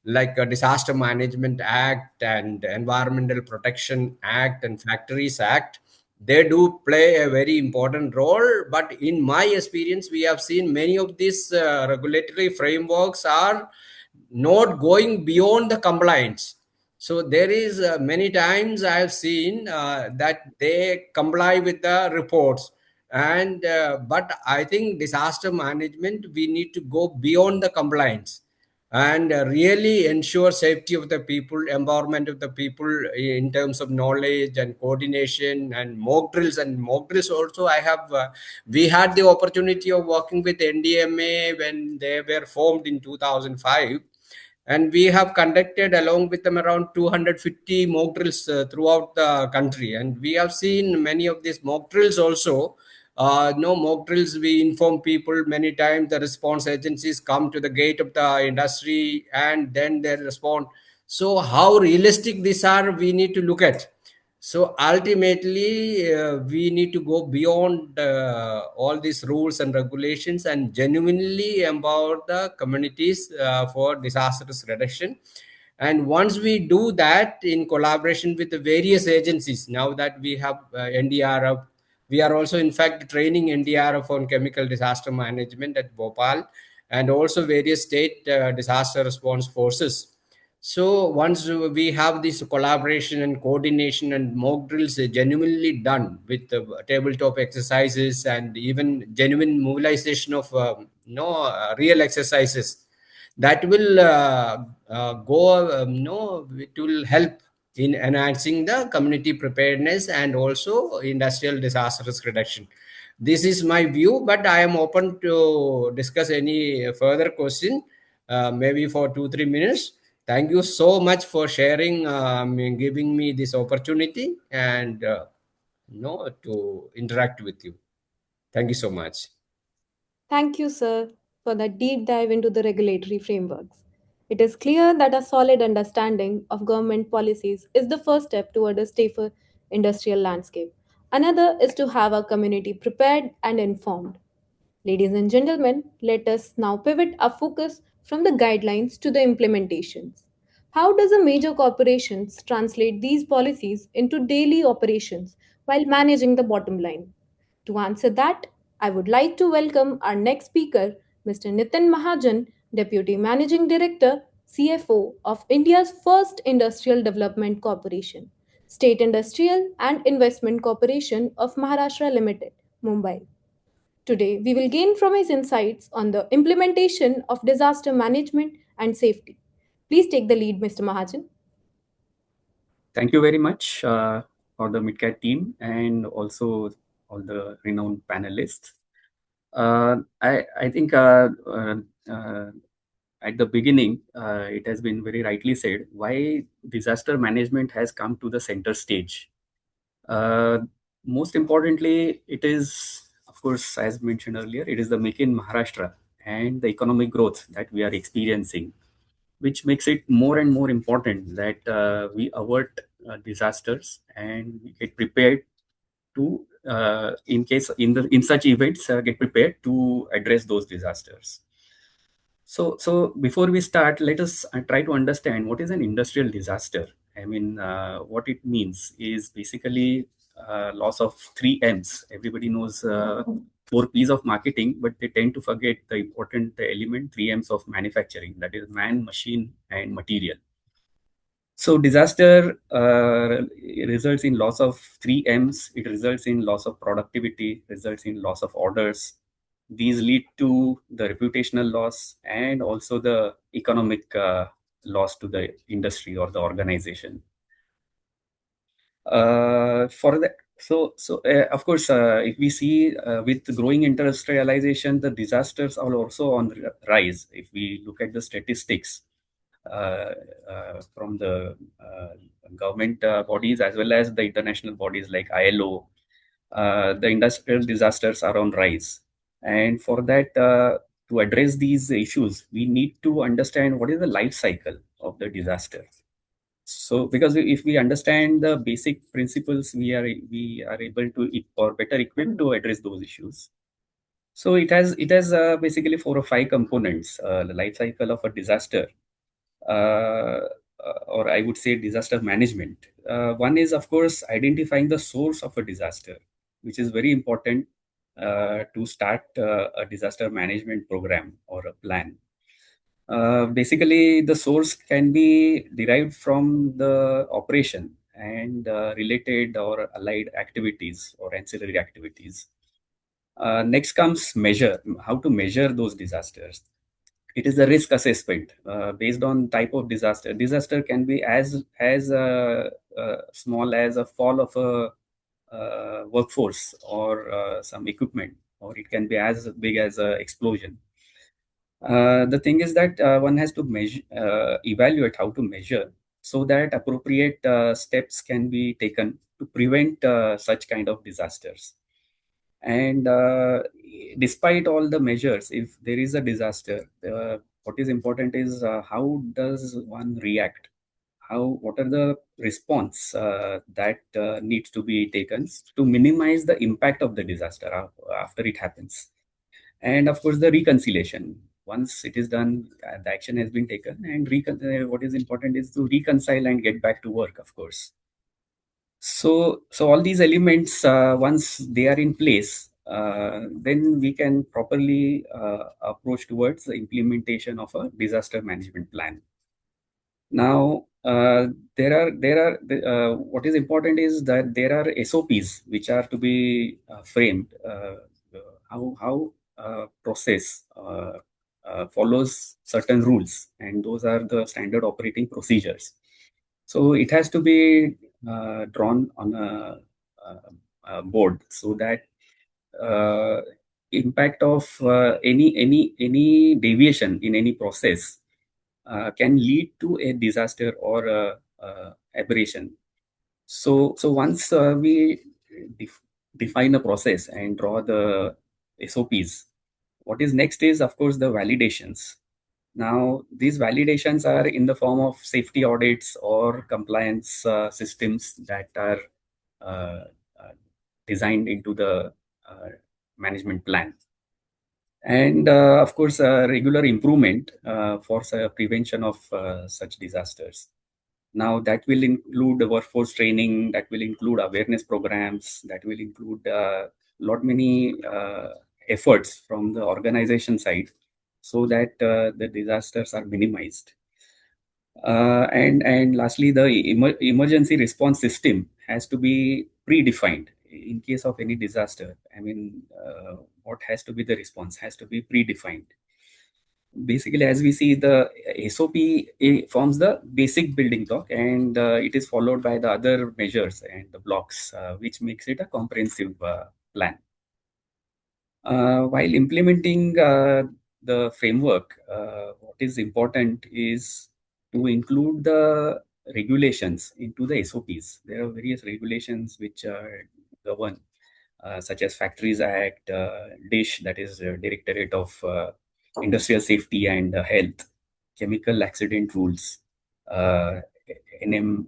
like a Disaster Management Act and Environmental Protection Act and Factories Act, they do play a very important role. But in my experience, we have seen many of these regulatory frameworks are not going beyond the compliance. So there is many times I have seen that they comply with the reports, and but I think disaster management, we need to go beyond the compliance and really ensure safety of the people, empowerment of the people in terms of knowledge and coordination and mock drills. And mock drills also, I have we had the opportunity of working with NDMA when they were formed in 2005, and we have conducted along with them around 250 mock drills throughout the country. And we have seen many of these mock drills also. No mock drills, we inform people many times. The response agencies come to the gate of the industry and then they respond. So how realistic these are, we need to look at. So ultimately, we need to go beyond all these rules and regulations and genuinely empower the communities for disaster risk reduction. And once we do that in collaboration with the various agencies, now that we have NDRF, we are also in fact training NDRF on chemical disaster management at Bhopal, and also various state disaster response forces. So once we have this collaboration and coordination and mock drills genuinely done with tabletop exercises and even genuine mobilization of real exercises, that will go it will help in enhancing the community preparedness and also industrial disaster risk reduction. This is my view, but I am open to discuss any further question, maybe for 2-3 minutes. Thank you so much for sharing, giving me this opportunity and to interact with you. Thank you so much. Thank you, sir, for that deep dive into the regulatory frameworks. It is clear that a solid understanding of government policies is the first step toward a safer industrial landscape. Another is to have our community prepared and informed. Ladies and gentlemen, let us now pivot our focus from the guidelines to the implementations. How does a major corporations translate these policies into daily operations while managing the bottom line? To answer that, I would like to welcome our next speaker, Mr. Nitin Mahajan, Deputy Managing Director, CFO of India's first Industrial Development Corporation, State Industrial and Investment Corporation of Maharashtra Limited, Mumbai. Today, we will gain from his insights on the implementation of disaster management and safety. Please take the lead, Mr. Mahajan. Thank you very much for the MidCat team and also all the renowned panelists. I think at the beginning, it has been very rightly said why disaster management has come to the center stage. Most importantly, it is, of course, as mentioned earlier, it is the Make in Maharashtra and the economic growth that we are experiencing, which makes it more and more important that we avert disasters and we get prepared to, in such events, get prepared to address those disasters. So before we start, let us try to understand what is an industrial disaster. I mean, what it means is basically loss of 3 M's. Everybody knows 4 P's of marketing, but they tend to forget the important element 3 M's of manufacturing, that is man, machine, and material. So disaster results in loss of 3 M's. It results in loss of productivity, results in loss of orders. These lead to the reputational loss and also the economic loss to the industry or the organization. Of course, if we see with growing industrialization, the disasters are also on rise. If we look at the statistics from the government bodies as well as the international bodies like ILO, the industrial disasters are on rise. And for that, to address these issues, we need to understand what is the life cycle of the disaster. So, because if we understand the basic principles, we are able to or better equipped to address those issues. So it has basically 4 or 5 components. The life cycle of a disaster, or I would say disaster management. One is, of course, identifying the source of a disaster, which is very important to start a disaster management program or a plan. Basically, the source can be derived from the operation and related or allied activities or ancillary activities. Next comes how to measure those disasters. It is the risk assessment based on type of disaster. Disaster can be as small as a fall of a workforce or some equipment, or it can be as big as an explosion. The thing is that one has to evaluate how to measure so that appropriate steps can be taken to prevent such kind of disasters. And despite all the measures, if there is a disaster, what is important is how does one react? What are the response that needs to be taken to minimize the impact of the disaster after it happens? And of course, the reconciliation. Once it is done, the action has been taken, and what is important is to reconcile and get back to work, of course. So all these elements, once they are in place, then we can properly approach towards the implementation of a disaster management plan. Now, what is important is that there are SOPs which are to be framed. How process follows certain rules, and those are the standard operating procedures. So it has to be drawn on a board so that impact of any deviation in any process can lead to a disaster or a aberration. So once we define a process and draw the SOPs, what is next is, of course, the validations. Now, these validations are in the form of safety audits or compliance systems that are uh, uh, designed into the management plan. And of course, regular improvement for prevention of such disasters. Now, that will include workforce training, that will include awareness programs, that will include lot many efforts from the organization side so that the disasters are minimized. And lastly, the emergency response system has to be predefined in case of any disaster. I mean, what has to be the response has to be predefined. Basically, as we see, the SOP forms the basic building block, and it is followed by the other measures and the blocks, which makes it a comprehensive plan. While implementing the framework, what is important is to include the regulations into the SOPs. There are various regulations which govern, such as Factories Act, DISH, that is Directorate of Industrial Safety and Health, Chemical Accident Rules, NM,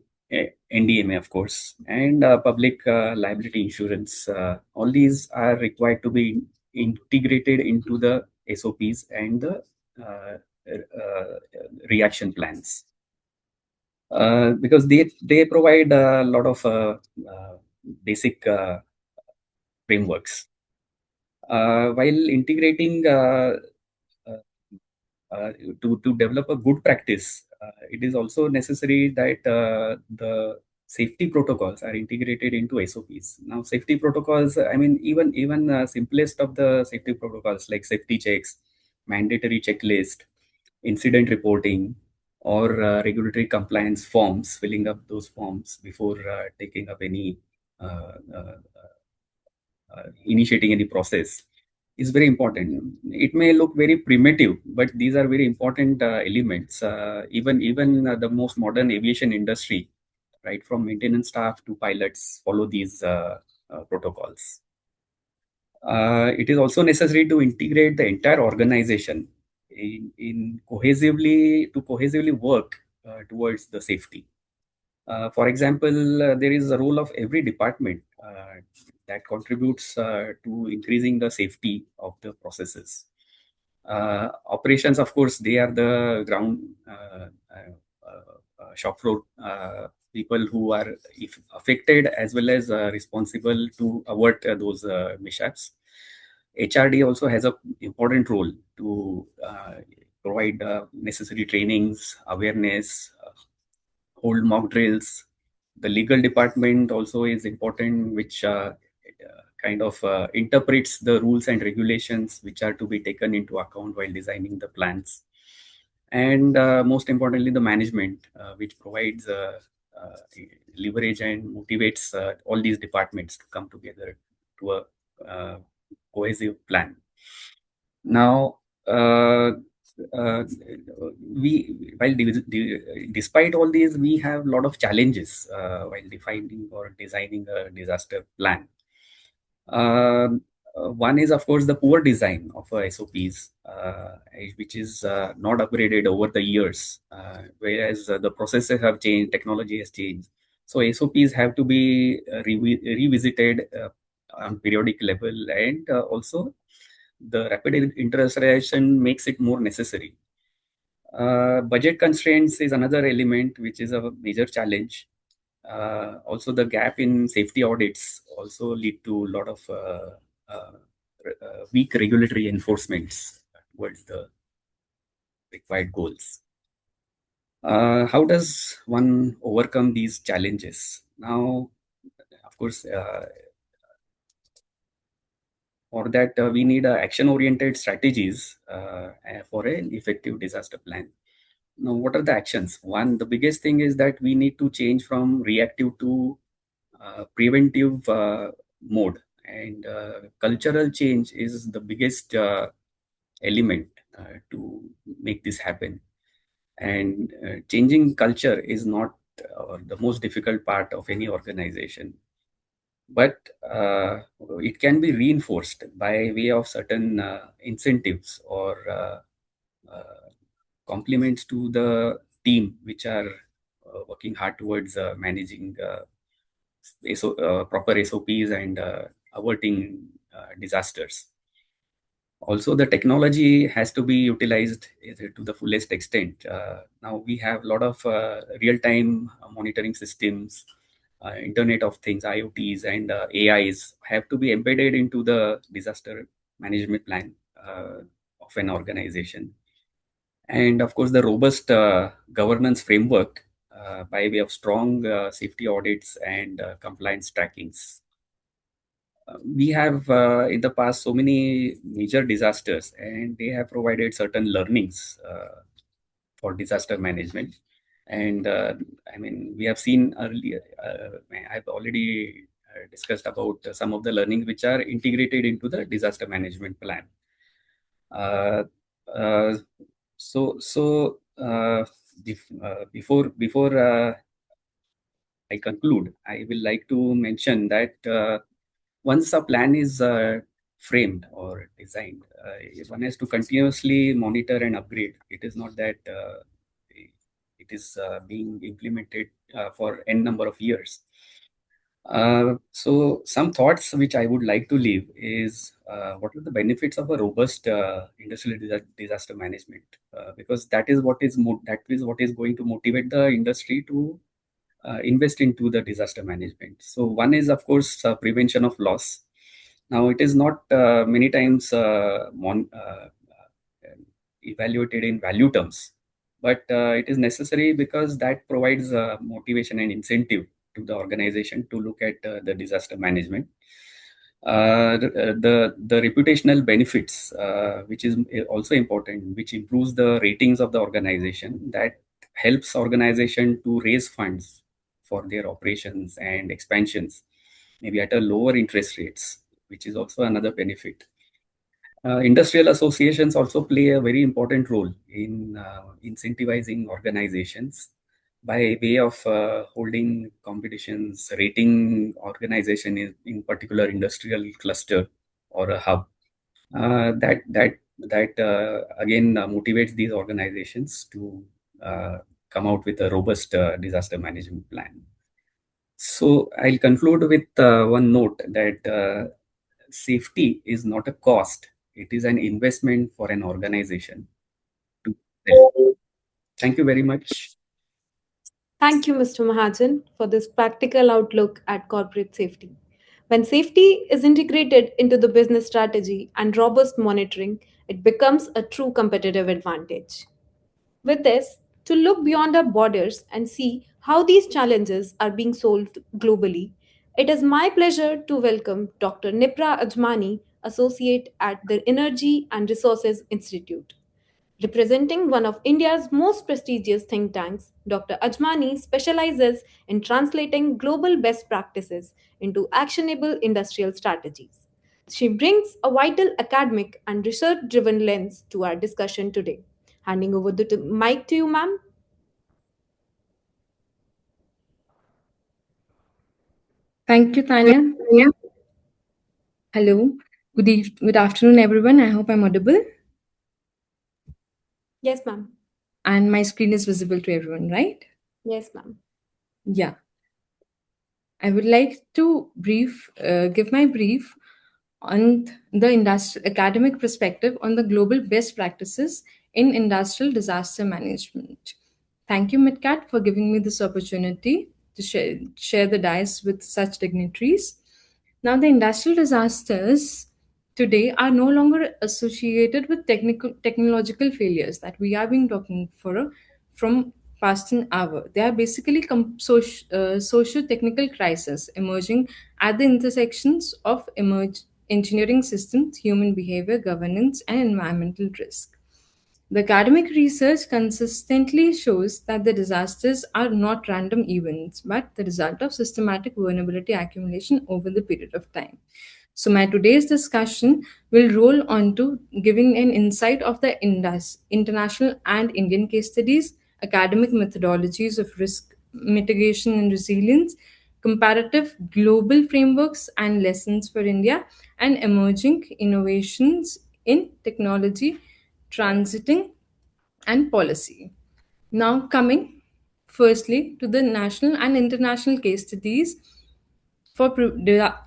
NDMA, of course, and public liability insurance. All these are required to be integrated into the SOPs and the reaction plans. Because they provide a lot of basic frameworks. While integrating to develop a good practice, it is also necessary that the safety protocols are integrated into SOPs. Now, safety protocols, I mean, even simplest of the safety protocols like safety checks, mandatory checklist, incident reporting, or regulatory compliance forms, filling up those forms before taking up any initiating any process is very important. It may look very primitive, but these are very important elements. Even the most modern aviation industry, right from maintenance staff to pilots, follow these protocols. It is also necessary to integrate the entire organization in cohesively work towards the safety. For example, there is a role of every department that contributes to increasing the safety of the processes. Operations, of course, they are the ground shop floor people who are affected as well as responsible to avert those mishaps. HRD also has an important role to provide necessary trainings, awareness, hold mock drills. The legal department also is important, which kind of interprets the rules and regulations which are to be taken into account while designing the plans. And most importantly, the management, which provides leverage and motivates all these departments to come together to a cohesive plan. Now, despite all these, we have a lot of challenges while defining or designing a disaster plan. One is, of course, the poor design of SOPs, which is not upgraded over the years, whereas the processes have changed, technology has changed. So SOPs have to be revisited on periodic level, and also the rapid industrialization makes it more necessary. Budget constraints is another element which is a major challenge. Also, the gap in safety audits also lead to a lot of weak regulatory enforcements towards the required goals. How does one overcome these challenges? Now, of course, for that, we need action-oriented strategies for an effective disaster plan. Now, what are the actions? One, the biggest thing is that we need to change from reactive to preventive mode. and cultural change is the biggest element to make this happen. And changing culture is not the most difficult part of any organization, but it can be reinforced by way of certain incentives or compliments to the team which are working hard towards managing proper SOPs and averting disasters. Also, the technology has to be utilized to the fullest extent. Now we have a lot of real-time monitoring systems, Internet of Things, IoTs, and AIs have to be embedded into the disaster management plan of an organization. And of course, the robust governance framework by way of strong safety audits and compliance trackings. We have in the past so many major disasters, and they have provided certain learnings for disaster management. And I mean, we have seen earlier, I've already discussed about some of the learnings which are integrated into the disaster management plan. Before I conclude, I will like to mention that once a plan is framed or designed, one has to continuously monitor and upgrade. It is not that it is being implemented for n number of years. So some thoughts which I would like to leave is what are the benefits of a robust industrial disaster management? Because that is what is going to motivate the industry to invest into the disaster management. So one is, of course, prevention of loss. Now it is not many times evaluated in value terms, but it is necessary because that provides motivation and incentive to the organization to look at the disaster management. The reputational benefits, which is also important, which improves the ratings of the organization, that helps organization to raise funds for their operations and expansions, maybe at a lower interest rates, which is also another benefit. Industrial associations also play a very important role in incentivizing organizations by way of holding competitions, rating organization in particular industrial cluster or a hub. That again motivates these organizations to come out with a robust disaster management plan. So I'll conclude with one note that safety is not a cost; it is an investment for an organization. Thank you very much. Thank you, Mr. Mahajan, for this practical outlook at corporate safety. When safety is integrated into the business strategy and robust monitoring, it becomes a true competitive advantage. With this, to look beyond our borders and see how these challenges are being solved globally, it is my pleasure to welcome Dr. Nipra Ajmani, Associate at the Energy and Resources Institute. Representing one of India's most prestigious think tanks, Dr. Ajmani specializes in translating global best practices into actionable industrial strategies. She brings a vital academic and research driven lens to our discussion today. Handing over the mic to you, ma'am. Thank you, Tanya. Hello. Good afternoon, everyone. I hope I'm audible. Yes, ma'am. And my screen is visible to everyone, right? Yes, ma'am. Yeah. I would like to give my brief on the academic perspective on the global best practices in industrial disaster management. Thank you, MidCat, for giving me this opportunity to share the dais with such dignitaries. Now, the industrial disasters today are no longer associated with technological failures that we have been talking from past an hour. They are basically socio-technical crises emerging at the intersections of engineering systems, human behavior, governance, and environmental risk. The academic research consistently shows that the disasters are not random events, but the result of systematic vulnerability accumulation over the period of time. So my today's discussion will roll on to giving an insight of the international and Indian case studies, academic methodologies of risk mitigation and resilience, comparative global frameworks and lessons for India, and emerging innovations in technology, transiting, and policy. Now, coming firstly to the national and international case studies for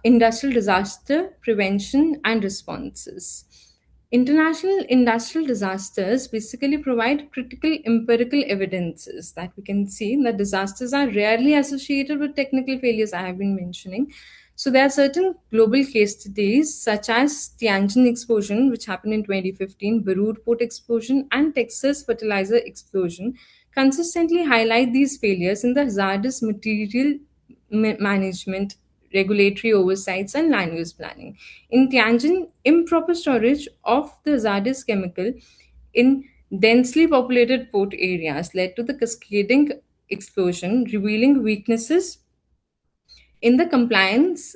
industrial disaster prevention and responses. International industrial disasters basically provide critical empirical evidences that we can see that disasters are rarely associated with technical failures, I have been mentioning. So there are certain global case studies such as Tianjin explosion, which happened in 2015, Beirut port explosion, and Texas fertilizer explosion, consistently highlight these failures in the hazardous material management, regulatory oversights, and land use planning. In Tianjin, improper storage of the hazardous chemical in densely populated port areas led to the cascading explosion, revealing weaknesses in the compliance,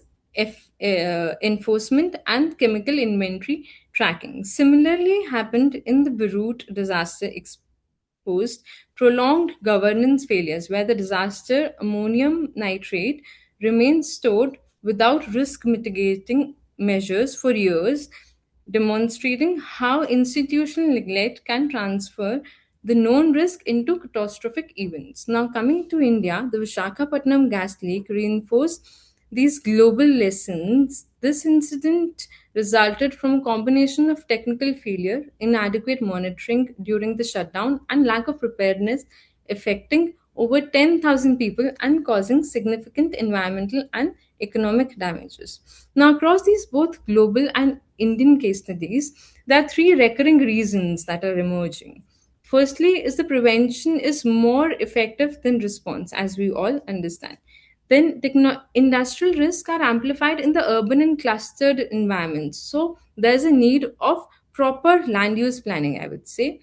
enforcement, and chemical inventory tracking. Similarly, happened in the Beirut disaster exposed prolonged governance failures where the disaster ammonium nitrate remains stored without risk mitigating measures for years, demonstrating how institutional neglect can transfer the known risk into catastrophic events. Now, coming to India, the Vishakhapatnam gas leak reinforced these global lessons. This incident resulted from a combination of technical failure, inadequate monitoring during the shutdown, and lack of preparedness, affecting over 10,000 people and causing significant environmental and economic damages. Now, across these both global and Indian case studies, there are three recurring reasons that are emerging. Firstly, is the prevention is more effective than response, as we all understand. Then industrial risks are amplified in the urban and clustered environments. So there's a need of proper land use planning, I would say.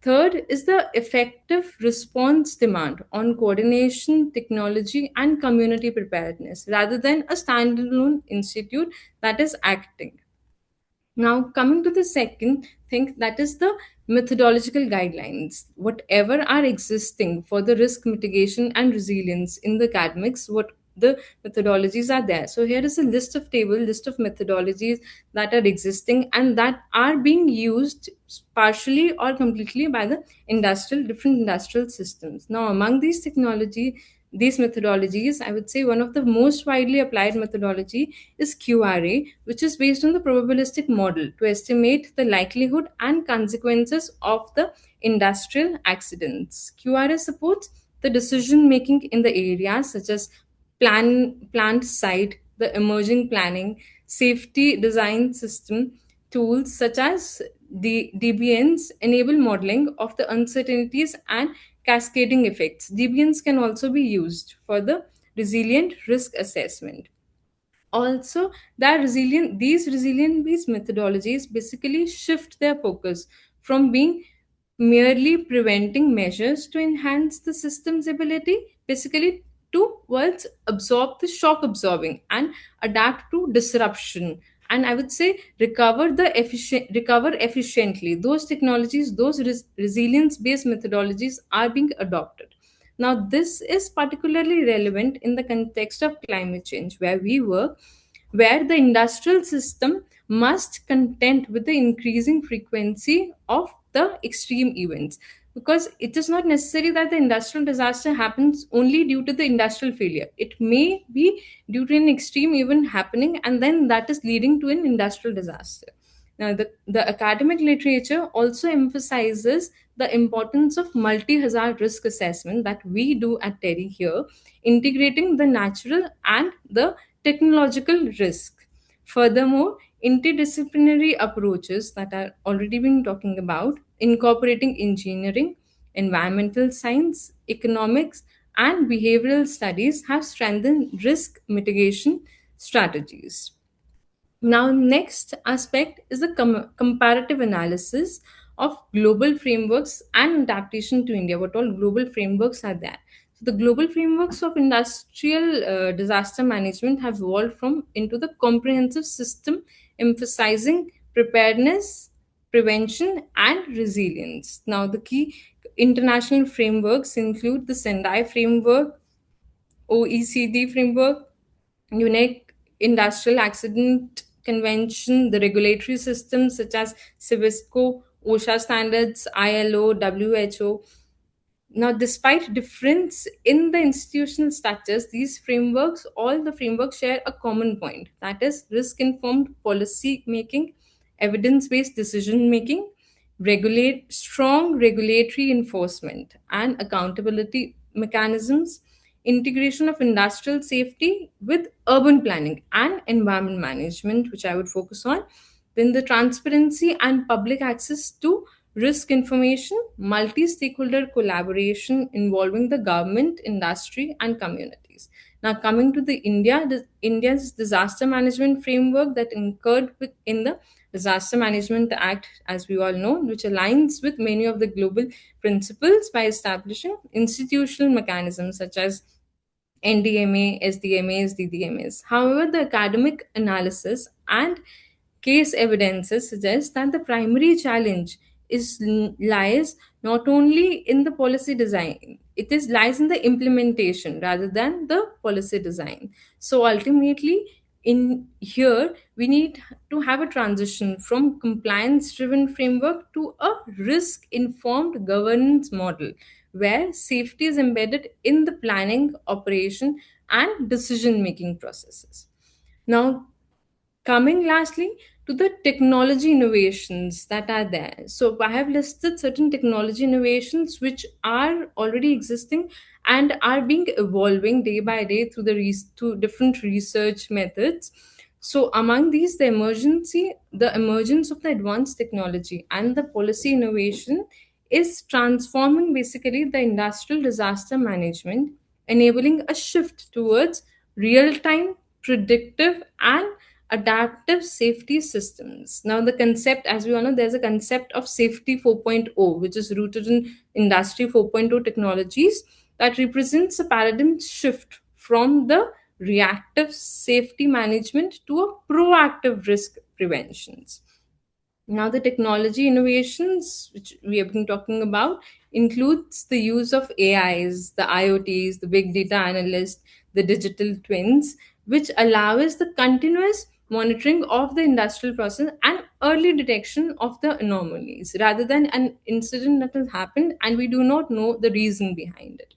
Third is the effective response demand on coordination, technology, and community preparedness rather than a standalone institute that is acting. Now, coming to the second thing, that is the methodological guidelines. Whatever are existing for the risk mitigation and resilience in the academics, what the methodologies are there. So here is a list of methodologies that are existing and that are being used partially or completely by the different industrial systems. Now, among these methodologies, I would say one of the most widely applied methodology is QRA, which is based on the probabilistic model to estimate the likelihood and consequences of the industrial accidents. QRA supports the decision making in the areas such as plant site, the emerging planning, safety design system. Tools such as the DBNs enable modeling of the uncertainties and cascading effects. DBNs can also be used for the resilient risk assessment. Also, these resilient based methodologies basically shift their focus from being merely preventing measures to enhance the system's ability, basically towards absorb the shock absorbing and adapt to disruption, and I would say recover efficiently. Those technologies, those resilience based methodologies are being adopted. Now, this is particularly relevant in the context of climate change, where we work, where the industrial system must contend with the increasing frequency of the extreme events. Because it is not necessary that the industrial disaster happens only due to the industrial failure. It may be due to an extreme event happening, and then that is leading to an industrial disaster. Now, the academic literature also emphasizes the importance of multi-hazard risk assessment that we do at TERI here, integrating the natural and the technological risk. Furthermore, interdisciplinary approaches that are already been talking about, incorporating engineering, environmental science, economics, and behavioral studies have strengthened risk mitigation strategies. Now, next aspect is the comparative analysis of global frameworks and adaptation to India. What all global frameworks are there? The global frameworks of industrial disaster management have evolved from into the comprehensive system emphasizing preparedness, prevention, and resilience. Now, the key international frameworks include the Sendai framework, OECD framework, UNEC Industrial Accident Convention, the regulatory systems such as CIVISCO, OSHA standards, ILO, WHO. Now, despite difference in the institutional structures, all the frameworks share a common point, that is risk-informed policy making, evidence-based decision making, strong regulatory enforcement and accountability mechanisms, integration of industrial safety with urban planning and environment management, which I would focus on. Then the transparency and public access to risk information, multi stakeholder collaboration involving the government, industry, and communities. Now, coming to India's disaster management framework that incurred in the Disaster Management Act, as we all know, which aligns with many of the global principles by establishing institutional mechanisms such as NDMA, SDMAs, DDMAs. However, the academic analysis and case evidences suggest that the primary challenge lies not only in the policy design, lies in the implementation rather than the policy design. So ultimately, in here we need to have a transition from compliance driven framework to a risk informed governance model where safety is embedded in the planning, operation, and decision making processes. Now, coming lastly to the technology innovations that are there. So, I have listed certain technology innovations which are already existing and are being evolving day by day through through different research methods. So, among these, the emergence of the advanced technology and the policy innovation is transforming basically the industrial disaster management, enabling a shift towards real time, predictive, and adaptive safety systems. Now, the concept, as we all know, there's a concept of safety 4.0, which is rooted in industry 4.0 technologies that represents a paradigm shift from the reactive safety management to a proactive risk preventions. Now, the technology innovations which we have been talking about includes the use of AIs, the IoTs, the big data analyst, the digital twins, which allows the continuous monitoring of the industrial process and early detection of the anomalies rather than an incident that has happened and we do not know the reason behind it.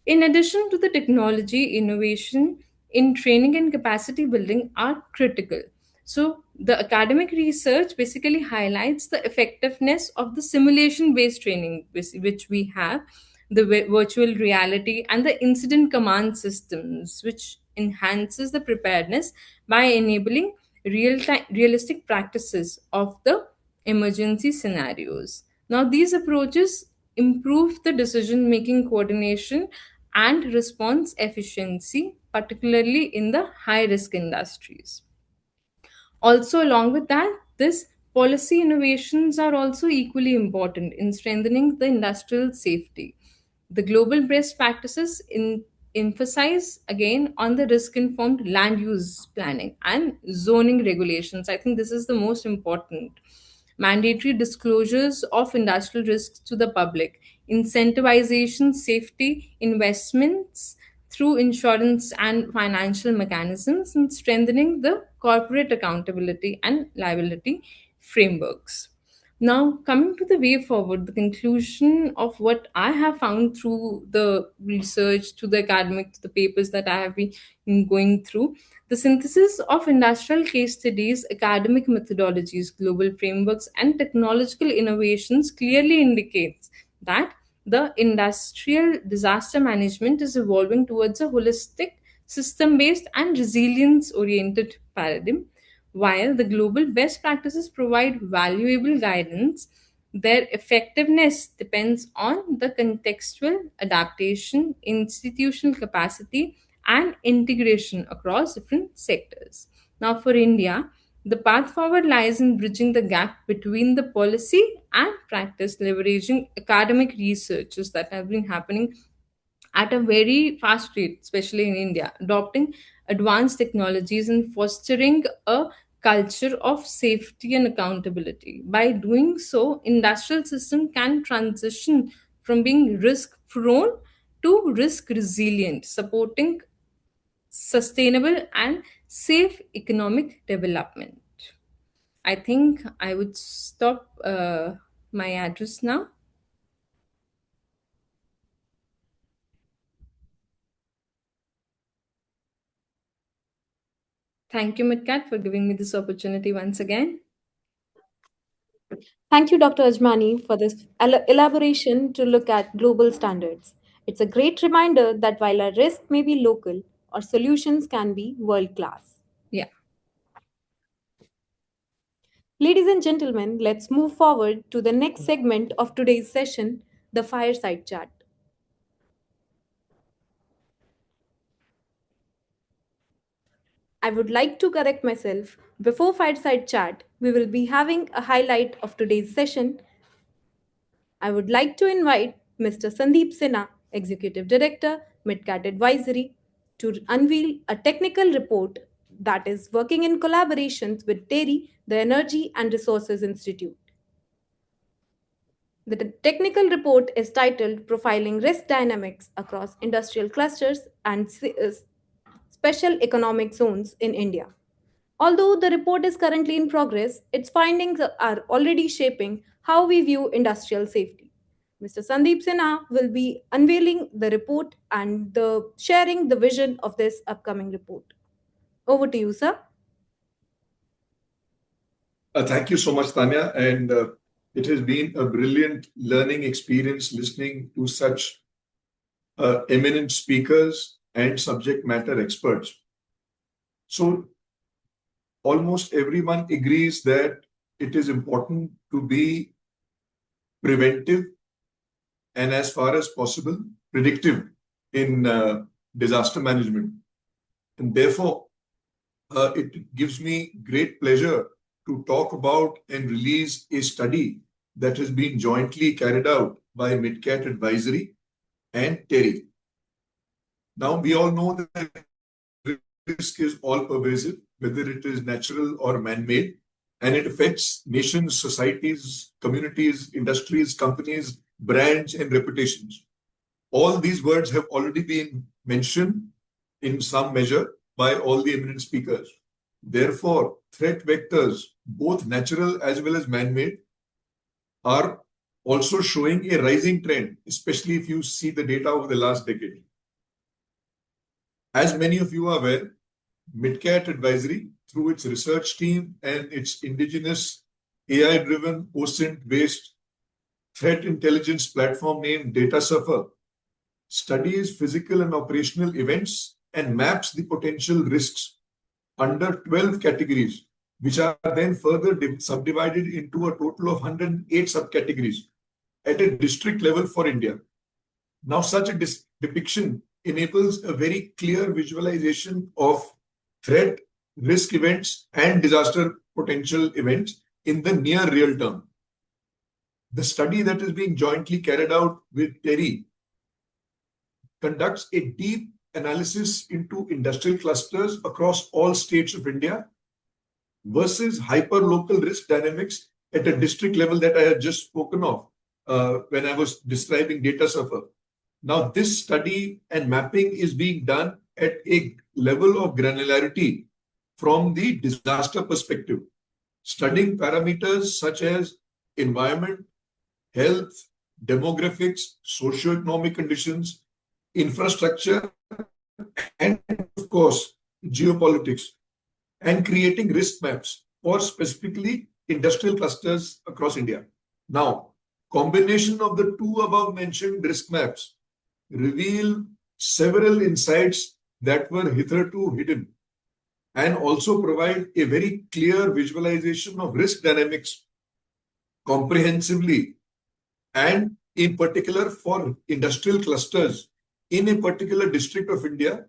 In addition to the technology, innovation in training and capacity building are critical. So, the academic research basically highlights the effectiveness of the simulation based training, which we have, the virtual reality, and the incident command systems, which enhances the preparedness by enabling realistic practices of the emergency scenarios. Now, these approaches improve the decision making coordination and response efficiency, particularly in the high risk industries. Also, along with that, this policy innovations are also equally important in strengthening the industrial safety. The global best practices emphasize again on the risk informed land use planning and zoning regulations. I think this is the most important. Mandatory disclosures of industrial risks to the public, incentivization, safety, investments through insurance and financial mechanisms, and strengthening the corporate accountability and liability frameworks. Now, coming to the way forward, the conclusion of what I have found through the research, to the academic, to the papers that I have been going through, the synthesis of industrial case studies, academic methodologies, global frameworks, and technological innovations clearly indicates that the industrial disaster management is evolving towards a holistic, system based, and resilience oriented paradigm. While the global best practices provide valuable guidance, their effectiveness depends on the contextual adaptation, institutional capacity, and integration across different sectors. Now, for India, the path forward lies in bridging the gap between the policy and practice, leveraging academic researches that have been happening at a very fast rate, especially in India, adopting advanced technologies and fostering a culture of safety and accountability. By doing so, industrial system can transition from being risk prone to risk resilient, supporting sustainable and safe economic development. I think I would stop my address now. Thank you, Midcat, for giving me this opportunity once again. Thank you, Dr. Ajmani, for this elaboration to look at global standards. It's a great reminder that while our risk may be local, our solutions can be world class. Yeah. Ladies and gentlemen, let's move forward to the next segment of today's session, the fireside chat. I would like to correct myself. Before fireside chat, we will be having a highlight of today's session. I would like to invite Mr. Sandeep Sinha, Executive Director, Midcat Advisory, to unveil a technical report that is working in collaborations with TERI, the Energy and Resources Institute. The technical report is titled Profiling Risk Dynamics Across Industrial Clusters and Special Economic Zones in India. Although the report is currently in progress, its findings are already shaping how we view industrial safety. Mr. Sandeep Sinha will be unveiling the report and sharing the vision of this upcoming report. Over to you, sir. Thank you so much, Tanya. And it has been a brilliant learning experience listening to such eminent speakers and subject matter experts. So almost everyone agrees that it is important to be preventive and, as far as possible, predictive in disaster management. And therefore, it gives me great pleasure to talk about and release a study that has been jointly carried out by Midcat Advisory and TERI. Now, we all know that risk is all pervasive, whether it is natural or man-made, and it affects nations, societies, communities, industries, companies, brands, and reputations. All these words have already been mentioned in some measure by all the eminent speakers. Therefore, threat vectors, both natural as well as man-made, are also showing a rising trend, especially if you see the data over the last decade. As many of you are aware, Midcat Advisory, through its research team and its indigenous AI-driven OSINT-based threat intelligence platform named DataSurfer, studies physical and operational events and maps the potential risks under 12 categories, which are then further subdivided into a total of 108 subcategories at a district level for India. Now, such a depiction enables a very clear visualization of threat, risk events, and disaster potential events in the near real term. The study that is being jointly carried out with TERI conducts a deep analysis into industrial clusters across all states of India versus hyper-local risk dynamics at a district level that I had just spoken of when I was describing DataSurfer. Now, this study and mapping is being done at a level of granularity from the disaster perspective, studying parameters such as environment, health, demographics, socioeconomic conditions, infrastructure, and of course, geopolitics, and creating risk maps for specifically industrial clusters across India. Now, combination of the two above mentioned risk maps reveal several insights that were hitherto hidden and also provide a very clear visualization of risk dynamics comprehensively and in particular for industrial clusters in a particular district of India,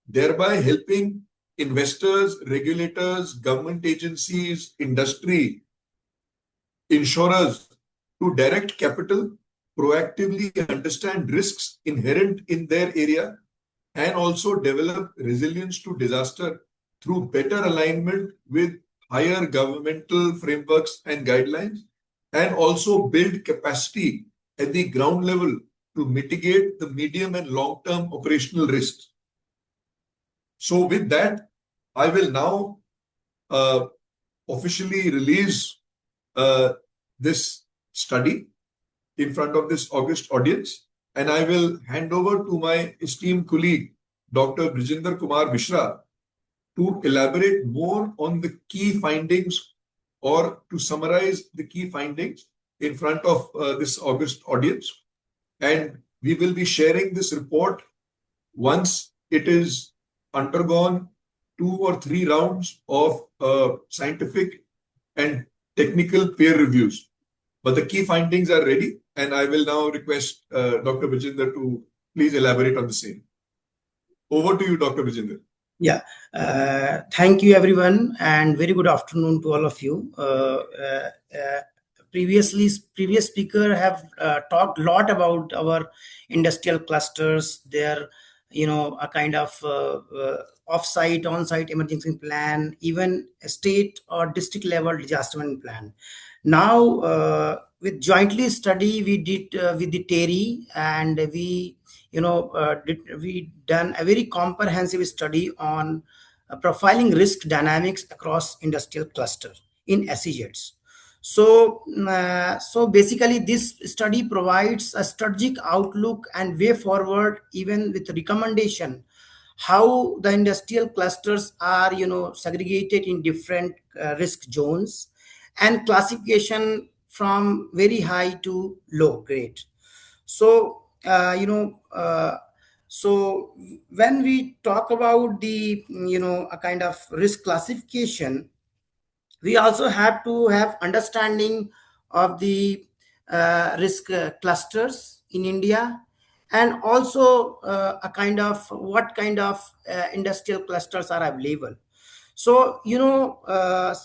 thereby helping investors, regulators, government agencies, industry, insurers to direct capital, proactively understand risks inherent in their area and also develop resilience to disaster through better alignment with higher governmental frameworks and guidelines, and also build capacity at the ground level to mitigate the medium and long-term operational risks. So with that, I will now officially release this study in front of this august audience, and I will hand over to my esteemed colleague, Dr. Brijinder Kumar Mishra, to elaborate more on the key findings or to summarize the key findings in front of this august audience. And we will be sharing this report once it is undergone 2 or 3 rounds of scientific and technical peer reviews. But the key findings are ready, and I will now request Dr. Brijinder to please elaborate on the same. Over to you, Dr. Brijinder. Yeah, thank you everyone, and very good afternoon to all of you. Previous speaker have talked a lot about our industrial clusters, their a kind of off-site, on-site emergency plan, even a state or district level disaster management plan. Now, with jointly study we did with the TERI, and we done a very comprehensive study on profiling risk dynamics across industrial cluster in SEZs. So basically this study provides a strategic outlook and way forward, even with recommendation how the industrial clusters are segregated in different risk zones and classification from very high to low grade. So so when we talk about the a kind of risk classification, we also have to have understanding of the risk clusters in India, and also a kind of what kind of industrial clusters are available. So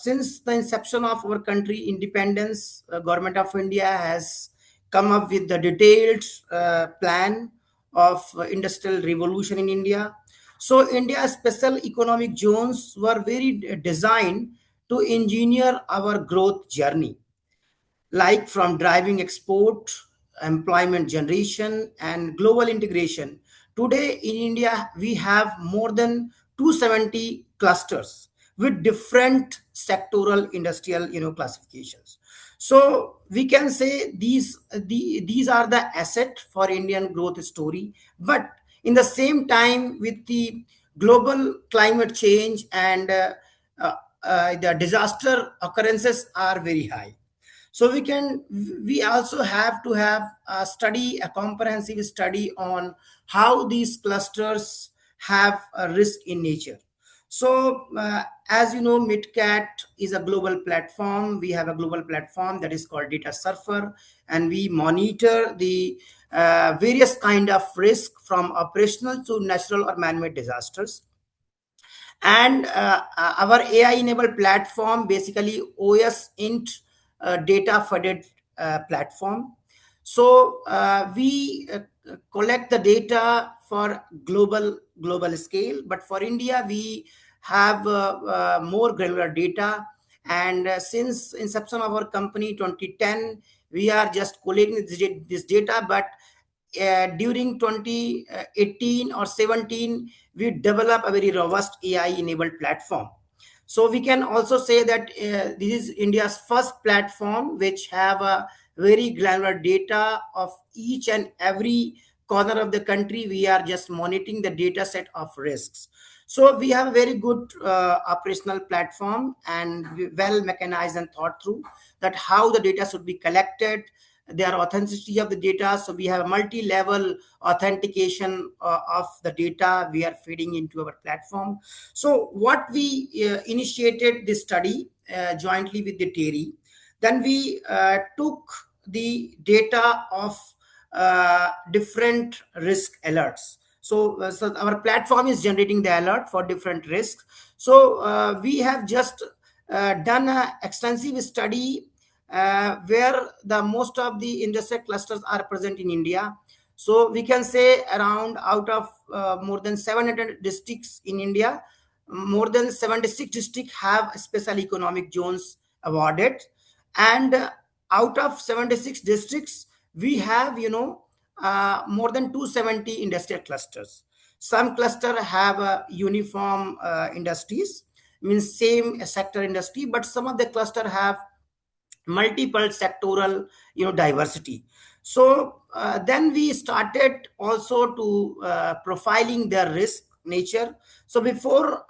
since the inception of our country independence, Government of India has come up with the detailed plan of industrial revolution in India. So India's special economic zones were very designed to engineer our growth journey, like from driving export, employment generation, and global integration. Today in India, we have more than 270 clusters with different sectoral industrial classifications. So we can say these are the asset for Indian growth story. But in the same time, with the global climate change and the disaster occurrences are very high. So we also have to have a comprehensive study on how these clusters have a risk in nature. So as you know, MidCat is a global platform. We have a global platform that is called Data Surfer, and we monitor the various kind of risk from operational to natural or man-made disasters. And our AI-enabled platform, basically OSINT data-fed platform. So we collect the data for global scale, but for India we have more granular data. And since inception of our company 2010, we are just collecting this data, but during 2018 or 17, we develop a very robust AI-enabled platform. So we can also say that this is India's first platform which have a very granular data of each and every corner of the country. We are just monitoring the data set of risks. So we have a very good operational platform, and well mechanized and thought through that how the data should be collected, their authenticity of the data. So we have a multi-level authentication of the data we are feeding into our platform. So what we initiated this study jointly with the TERI, then we took the data of different risk alerts. So our platform is generating the alert for different risks. So we have just done an extensive study where the most of the industrial clusters are present in India. So we can say around out of more than 700 districts in India, more than 76 districts have special economic zones awarded. And out of 76 districts, we have, more than 270 industrial clusters. Some cluster have uniform industries, means same sector industry, but some of the cluster have multiple sectoral diversity. So then we started also to profiling their risk nature. So before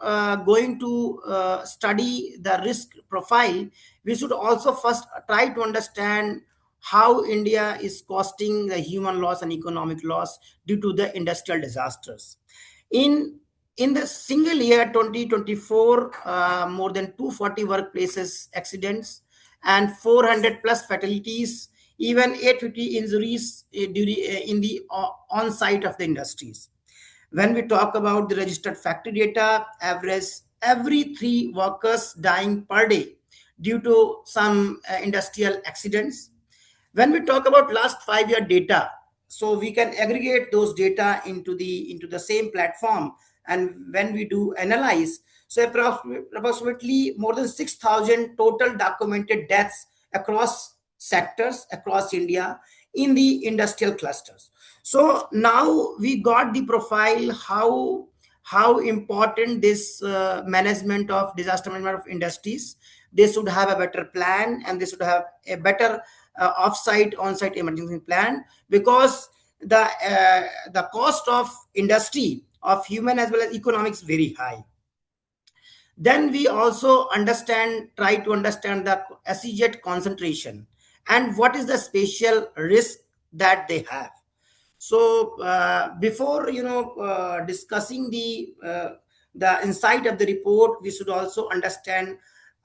going to study the risk profile, we should also first try to understand how India is costing the human loss and economic loss due to the industrial disasters. In the single year 2024, more than 240 workplaces accidents and 400 plus fatalities, even 850 injuries in the on-site of the industries. When we talk about the registered factory data, average every 3 workers dying per day due to some industrial accidents. When we talk about last 5-year data, so we can aggregate those data into the same platform, and when we do analyze, so approximately more than 6,000 total documented deaths across sectors across India in the industrial clusters. So now we got the profile how important this management of disaster management of industries. They should have a better plan, and they should have a better off-site, on-site emergency plan, because the cost of industry, of human as well as economics, very high. Then we also try to understand the SEZ concentration and what is the spatial risk that they have. So before discussing the insight of the report, we should also understand.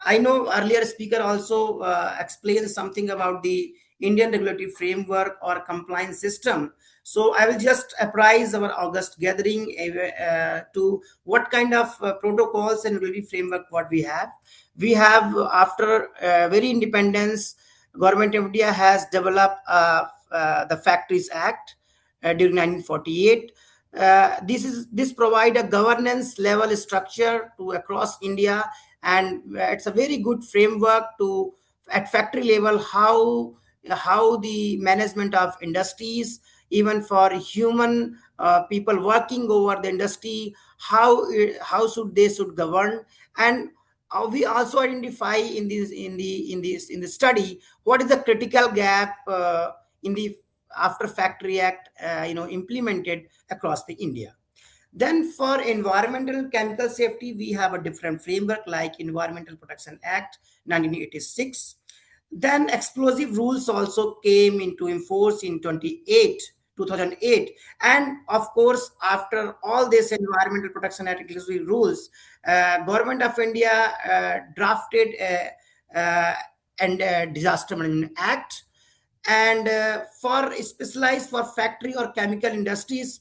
I know earlier speaker also explained something about the Indian regulatory framework or compliance system. So I will just apprise our August gathering to what kind of protocols and regulatory framework what we have. We have, after very independence, Government of India has developed the Factories Act during 1948. This provide a governance level structure to across India, and it's a very good framework to at factory level how the management of industries, even for human people working over the industry, how they should govern. And we also identify in the study what is the critical gap in the after Factory Act implemented across the India. Then for environmental chemical safety, we have a different framework like Environmental Protection Act 1986. Then explosive rules also came into enforce in 2008. And of course, after all this Environmental Protection Act explosive rules, Government of India drafted a Disaster Management Act. And for specialized for factory or chemical industries,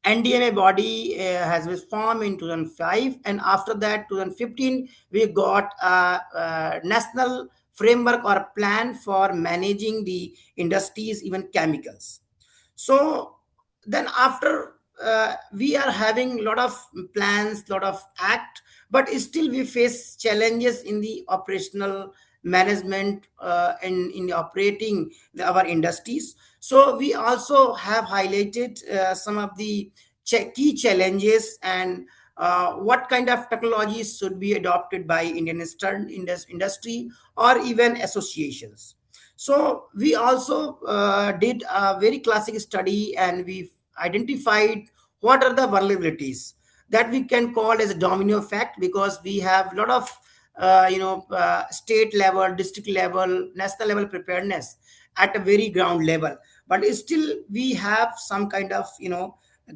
NDMA body has been formed in 2005, and after that 2015 we got a national framework or plan for managing the industries, even chemicals. So then after we are having a lot of plans, lot of act, but still we face challenges in the operational management in operating our industries. So we also have highlighted some of the key challenges and what kind of technologies should be adopted by Indian industry or even associations. So we also did a very classic study, and we identified what are the vulnerabilities that we can call as a domino effect, because we have a lot of state level, district level, national level preparedness at a very ground level, but still we have some kind of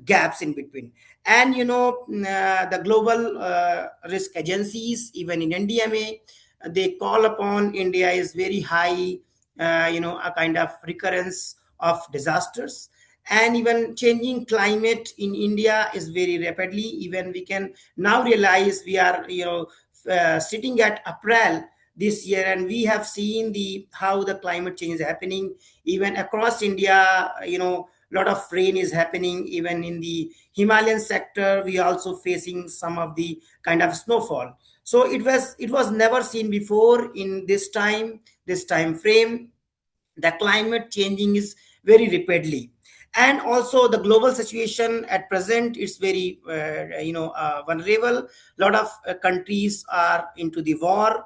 gaps in between. And the global risk agencies, even in NDMA, they call upon India is very high, a kind of recurrence of disasters. And even changing climate in India is very rapidly. Even we can now realize we are sitting at April, this year, and we have seen how the climate change is happening even across India. A lot of rain is happening. Even in the Himalayan sector, we are also facing some of the kind of snowfall. So it was never seen before in this time frame. The climate changing is very rapidly, and also the global situation at present is very vulnerable. A lot of countries are into the war.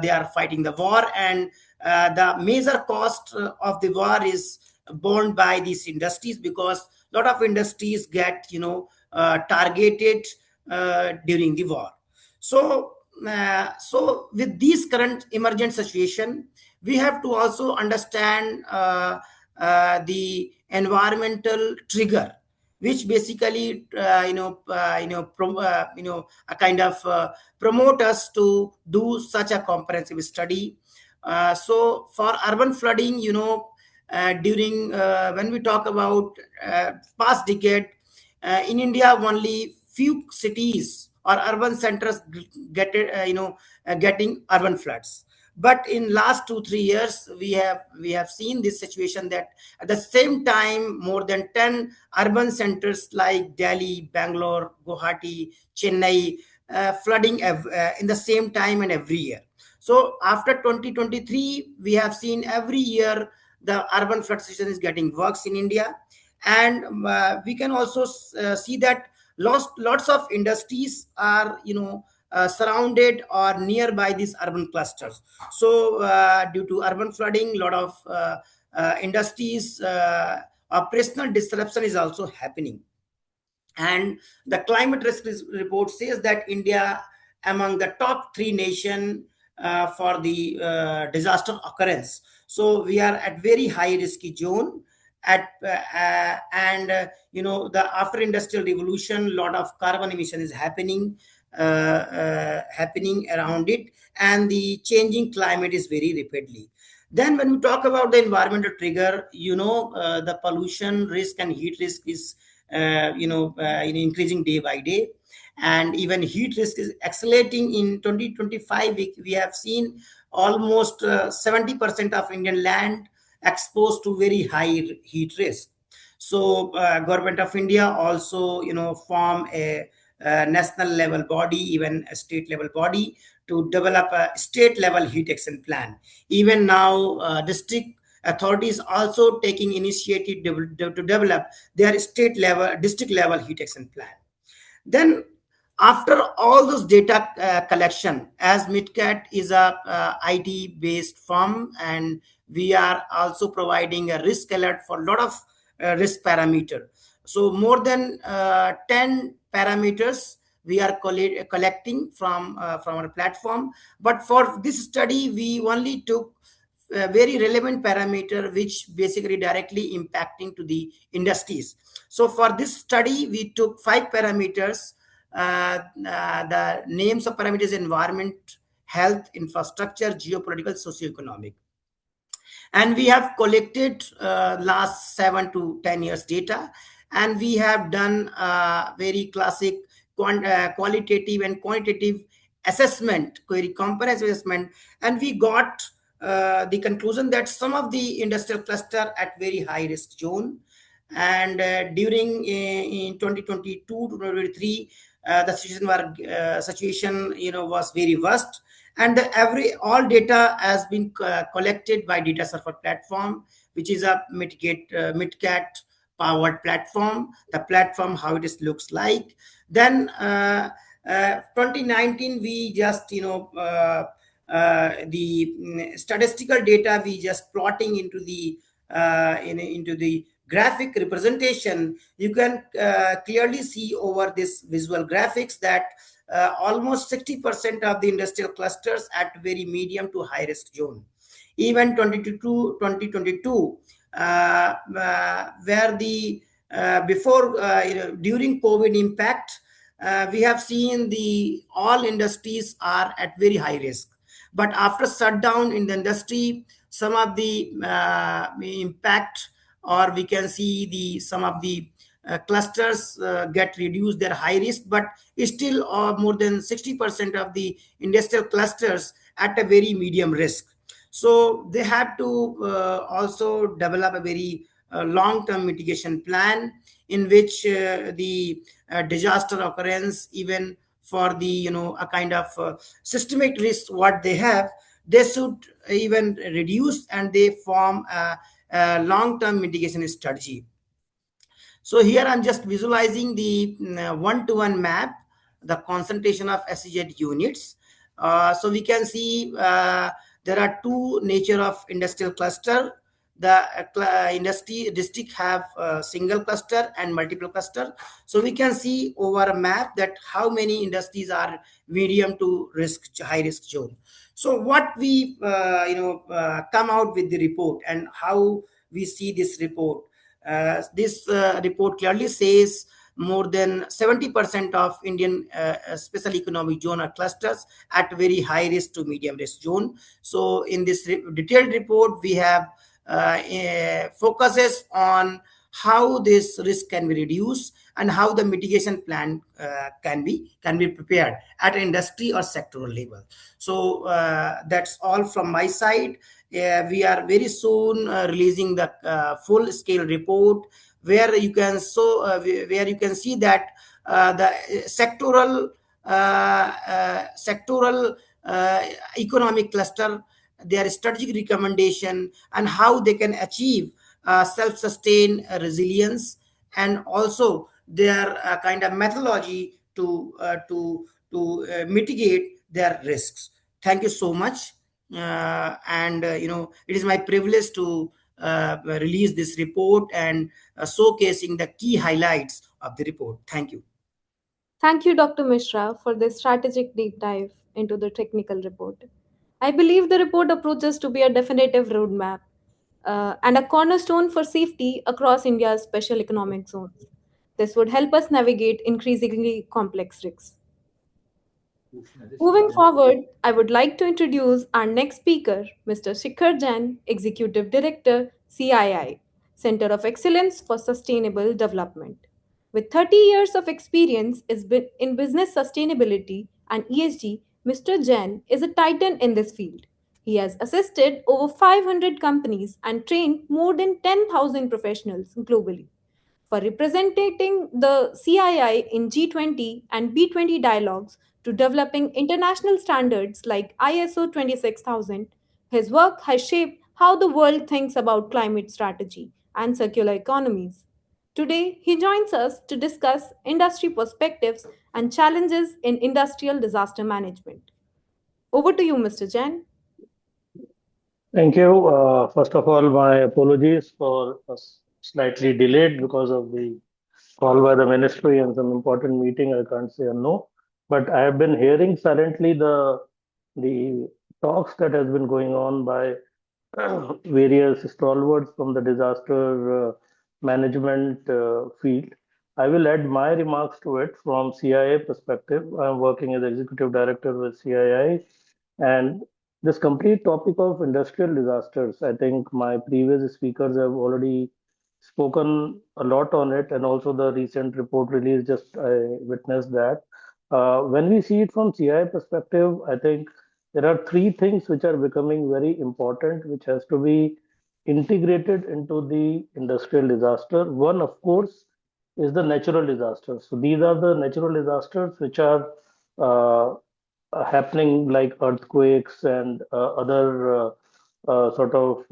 They are fighting the war, and the major cost of the war is borne by these industries, because a lot of industries get targeted during the war. So with this current emergent situation, we have to also understand the environmental trigger, which basically a kind of promote us to do such a comprehensive study. So for urban flooding, during when we talk about past decade, in India, only few cities or urban centers getting urban floods. But in last 2-3 years, we have seen this situation, that at the same time more than 10 urban centers like Delhi, Bangalore, Guwahati, Chennai flooding in the same time and every year. So after 2023, we have seen every year the urban flood situation is getting worse in India. And we can also see that lots of industries are surrounded or nearby these urban clusters. So due to urban flooding, a lot of industries operational disruption is also happening. And the climate risk report says that India among the top 3 nation for the disaster occurrence. So we are at very high risky zone. The after industrial revolution, a lot of carbon emission is happening around it, and the changing climate is very rapidly. Then when we talk about the environmental trigger, the pollution risk and heat risk is increasing day by day, and even heat risk is accelerating. In 2025, we have seen almost 70% of Indian land exposed to very high heat risk. So government of India also form a national level body, even a state level body, to develop a state level heat action plan. Even now district authorities also taking initiative to develop their district level heat action plan. Then after all those data collection, as MidCat is a IT based firm, and we are also providing a risk alert for a lot of risk parameter. So more than 10 parameters we are collecting from our platform. But for this study, we only took a very relevant parameter which basically directly impacting to the industries. So for this study, we took 5 parameters. The names of parameters: environment, health, infrastructure, geopolitical, socioeconomic. And we have collected last 7 to 10 years data, and we have done very classic qualitative and quantitative assessment, query comprehensive assessment, and we got the conclusion that some of the industrial cluster at very high risk zone. And during in 2022 to 2023, the situation was very worst, and all data has been collected by Data Surfer platform, which is a MidCat powered platform. The platform, how it looks like. Then 2019, we just the statistical data we just plotting into the graphic representation. You can clearly see over this visual graphics that almost 60% of the industrial clusters at very medium to high risk zone. Even 2022, where the during COVID impact, we have seen all industries are at very high risk. But after shutdown in the industry, some of the impact, or we can see some of the clusters get reduced their high risk, but still more than 60% of the industrial clusters at a very medium risk. So they have to also develop a very long-term mitigation plan in which the disaster occurrence, even for the a kind of systemic risk what they have, they should even reduce, and they form a long-term mitigation strategy. So here I'm just visualizing the one-to-one map, the concentration of SEZ units. So we can see there are two nature of industrial cluster. The industry district have a single cluster and multiple cluster. So we can see over a map that how many industries are medium to risk, high risk zone. So what we come out with the report and how we see this report. This report clearly says more than 70% of Indian special economic zone are clusters at very high risk to medium risk zone. So in this detailed report, we have focuses on how this risk can be reduced and how the mitigation plan can be prepared at industry or sectoral level. So that's all from my side. We are very soon releasing the full scale report where you can where you can see that the sectoral economic cluster, their strategic recommendation, and how they can achieve self-sustained resilience, and also their kind of methodology to mitigate their risks. Thank you so much. And it is my privilege to release this report and showcasing the key highlights of the report. Thank you. Thank you, Dr. Mishra, for this strategic deep dive into the technical report. I believe the report approaches to be a definitive roadmap and a cornerstone for safety across India's special economic zones. This would help us navigate increasingly complex risks. Moving forward, I would like to introduce our next speaker, Mr. Shikhar Jain, Executive Director, CII, Center of Excellence for Sustainable Development. With 30 years of experience in business sustainability and ESG, Mr. Jain is a titan in this field. He has assisted over 500 companies and trained more than 10,000 professionals globally for representing the CII in G20 and B20 dialogues to developing international standards like ISO 26000. His work has shaped how the world thinks about climate strategy and circular economies. Today, he joins us to discuss industry perspectives and challenges in industrial disaster management. Over to you, Mr. Jain. Thank you. First of all, my apologies for slightly delayed because of the call by the ministry and some important meeting. I can't say a no, but I have been hearing silently the talks that has been going on by various stalwarts from the disaster management field. I will add my remarks to it from CIA perspective. I'm working as executive director with CII, and this complete topic of industrial disasters, I think my previous speakers have already spoken a lot on it, and also the recent report release, just I witnessed that. When we see it from CI perspective, I think there are three things which are becoming very important, which has to be integrated into the industrial disaster. One, of course, is the natural disasters. So these are the natural disasters which are happening, like earthquakes and other sort of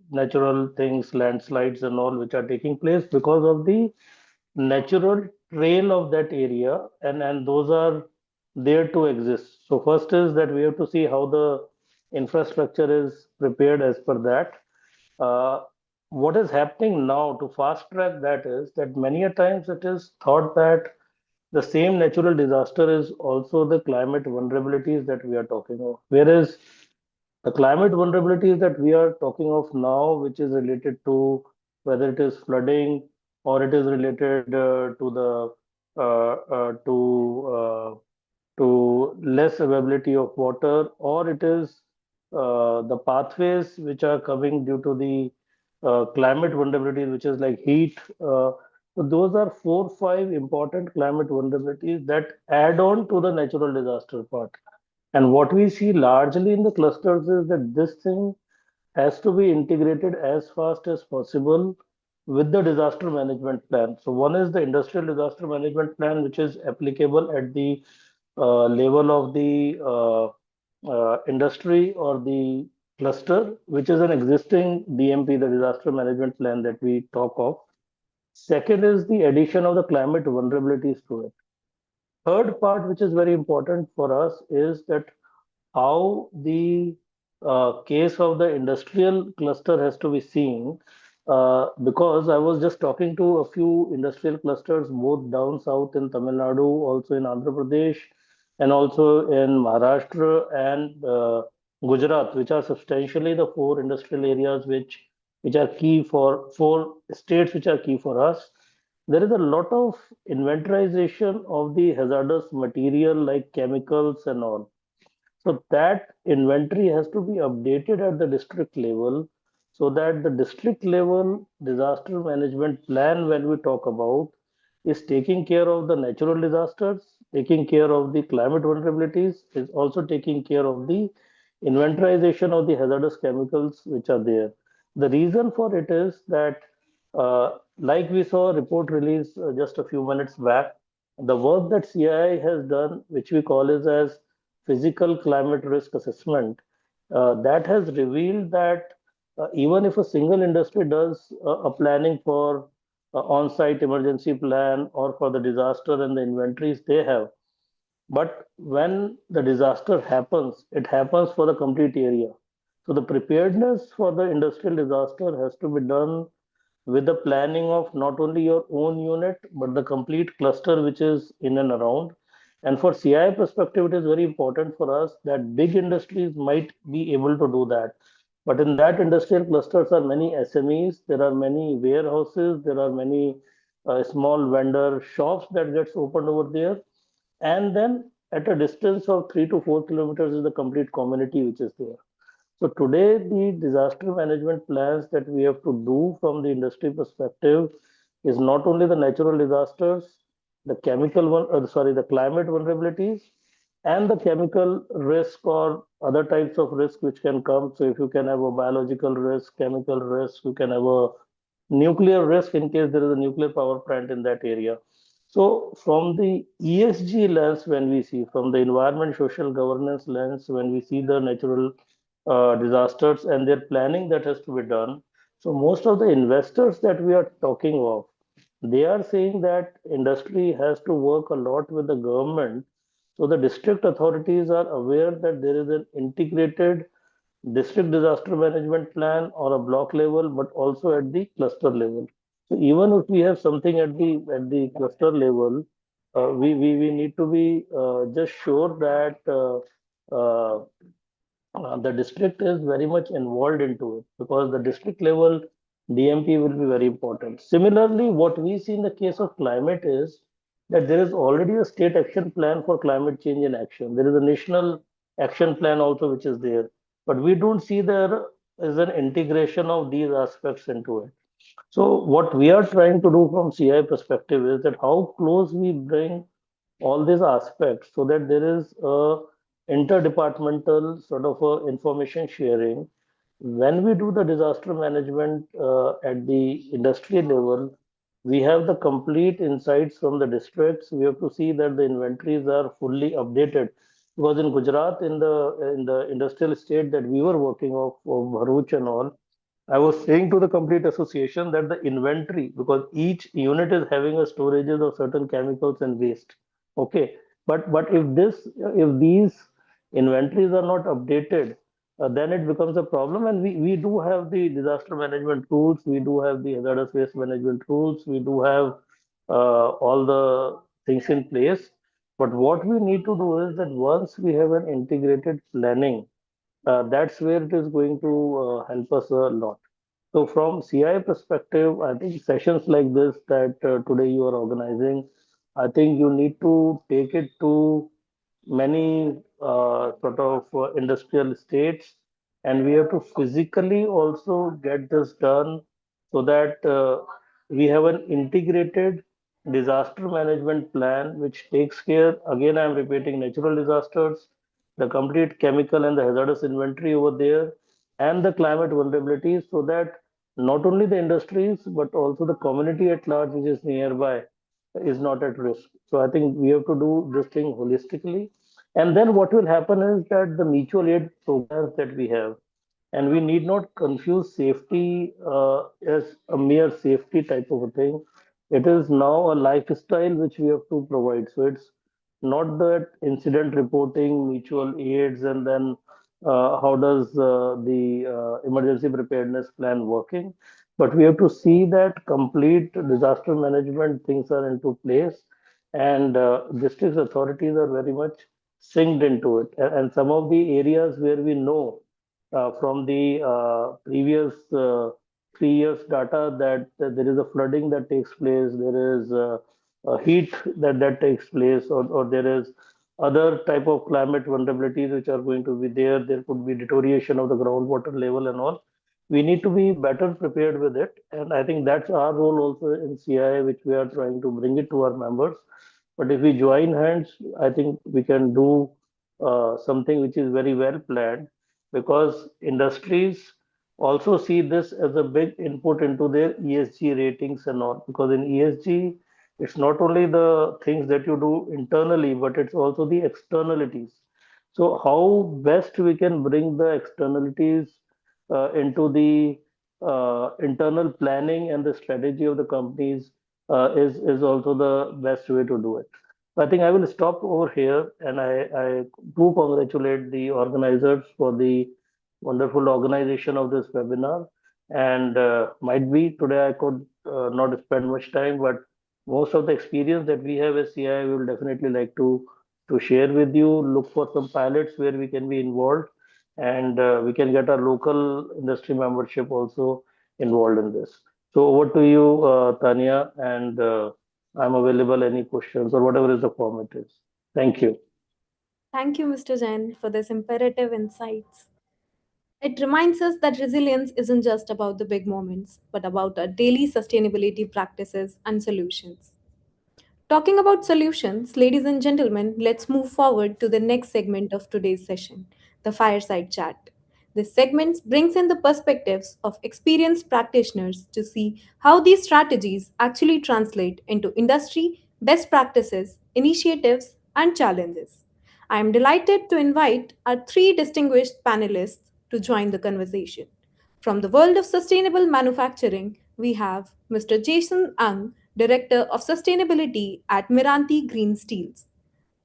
natural things, landslides and all, which are taking place because of the natural trail of that area, and those are there to exist. So first is that we have to see how the infrastructure is prepared as per that. What is happening now to fast track that is that many a times it is thought that the same natural disaster is also the climate vulnerabilities that we are talking of. Whereas the climate vulnerabilities that we are talking of now, which is related to whether it is flooding or it is related to the to less availability of water, or it is the pathways which are coming due to the climate vulnerabilities, which is like heat. So those are 4, 5 important climate vulnerabilities that add on to the natural disaster part. And what we see largely in the clusters is that this thing has to be integrated as fast as possible with the disaster management plan. So one is the industrial disaster management plan, which is applicable at the level of the industry or the cluster, which is an existing DMP, the disaster management plan that we talk of. Second is the addition of the climate vulnerabilities to it. Third part, which is very important for us, is that how the case of the industrial cluster has to be seen. Because I was just talking to a few industrial clusters, both down south in Tamil Nadu, also in Andhra Pradesh, and also in Maharashtra and Gujarat, which are substantially the four industrial areas which are key for four states which are key for us. There is a lot of inventorization of the hazardous material like chemicals and all. So that inventory has to be updated at the district level so that the district level disaster management plan, when we talk about, is taking care of the natural disasters, taking care of the climate vulnerabilities, is also taking care of the inventorization of the hazardous chemicals which are there. The reason for it is that, like we saw a report release just a few minutes back, the work that CII has done, which we call is as physical climate risk assessment, that has revealed that even if a single industry does a planning for on-site emergency plan or for the disaster and the inventories they have, but when the disaster happens, it happens for the complete area. So the preparedness for the industrial disaster has to be done with the planning of not only your own unit, but the complete cluster which is in and around. And for CI perspective, it is very important for us that big industries might be able to do that. But in that industrial clusters are many SMEs, there are many warehouses, there are many small vendor shops that gets opened over there. And then at a distance of 3 to 4 kilometers is the complete community which is there. So today, the disaster management plans that we have to do from the industry perspective is not only the natural disasters, the the climate vulnerabilities, and the chemical risk or other types of risk which can come. So if you can have a biological risk, chemical risk, you can have a nuclear risk in case there is a nuclear power plant in that area. So from the ESG lens, when we see from the environment social governance lens, when we see the natural disasters and their planning that has to be done. So most of the investors that we are talking of, they are saying that industry has to work a lot with the government. So the district authorities are aware that there is an integrated district disaster management plan or a block level, but also at the cluster level. So even if we have something at the cluster level, we need to be just sure that the district is very much involved into it because the district level DMP will be very important. Similarly, what we see in the case of climate is that there is already a state action plan for climate change in action. There is a national action plan also which is there, but we don't see there is an integration of these aspects into it. So what we are trying to do from CI perspective is that how close we bring all these aspects so that there is a interdepartmental sort of a information sharing. When we do the disaster management at the industry level, we have the complete insights from the districts. We have to see that the inventories are fully updated. Because in Gujarat, in the industrial state that we were working of Bharuch and all, I was saying to the complete association that the inventory, because each unit is having a storages of certain chemicals and waste. Okay, but if these inventories are not updated, then it becomes a problem. And we do have the disaster management tools, we do have the hazardous waste management tools, we do have all the things in place. But what we need to do is that once we have an integrated planning, that's where it is going to help us a lot. So from CI perspective, I think sessions like this that today you are organizing, I think you need to take it to many sort of industrial states, and we have to physically also get this done so that we have an integrated disaster management plan which takes care, again, I'm repeating, natural disasters, the complete chemical and the hazardous inventory over there, and the climate vulnerabilities, so that not only the industries but also the community at large, which is nearby, is not at risk. So I think we have to do this thing holistically. And then what will happen is that the mutual aid programs that we have, and we need not confuse safety as a mere safety type of a thing. It is now a lifestyle which we have to provide. So it's not that incident reporting, mutual aids, and then how does the emergency preparedness plan working. But we have to see that complete disaster management things are into place, and district authorities are very much synced into it. And some of the areas where we know from the previous 3 years data that there is a flooding that takes place, there is heat that takes place, or there is other type of climate vulnerabilities which are going to be there. There could be deterioration of the groundwater level and all. We need to be better prepared with it, and I think that's our role also in CIA, which we are trying to bring it to our members. But if we join hands, I think we can do something which is very well planned, because industries also see this as a big input into their ESG ratings and all. Because in ESG, it's not only the things that you do internally, but it's also the externalities. So, how best we can bring the externalities into the internal planning and the strategy of the companies is also the best way to do it. I think I will stop over here, and I do congratulate the organizers for the wonderful organization of this webinar. And might be today I could not spend much time, but most of the experience that we have as CI, we will definitely like to share with you. Look for some pilots where we can be involved, and we can get our local industry membership also involved in this. So over to you, Tanya, and I'm available any questions or whatever is the format is. Thank you. Thank you, Mr. Jain, for this imperative insights. It reminds us that resilience isn't just about the big moments, but about our daily sustainability practices and solutions. Talking about solutions, ladies and gentlemen, let's move forward to the next segment of today's session, the fireside chat. This segment brings in the perspectives of experienced practitioners to see how these strategies actually translate into industry best practices, initiatives, and challenges. I am delighted to invite our three distinguished panelists to join the conversation. From the world of sustainable manufacturing, we have Mr. Jason Ang, Director of Sustainability at Miranti Green Steels.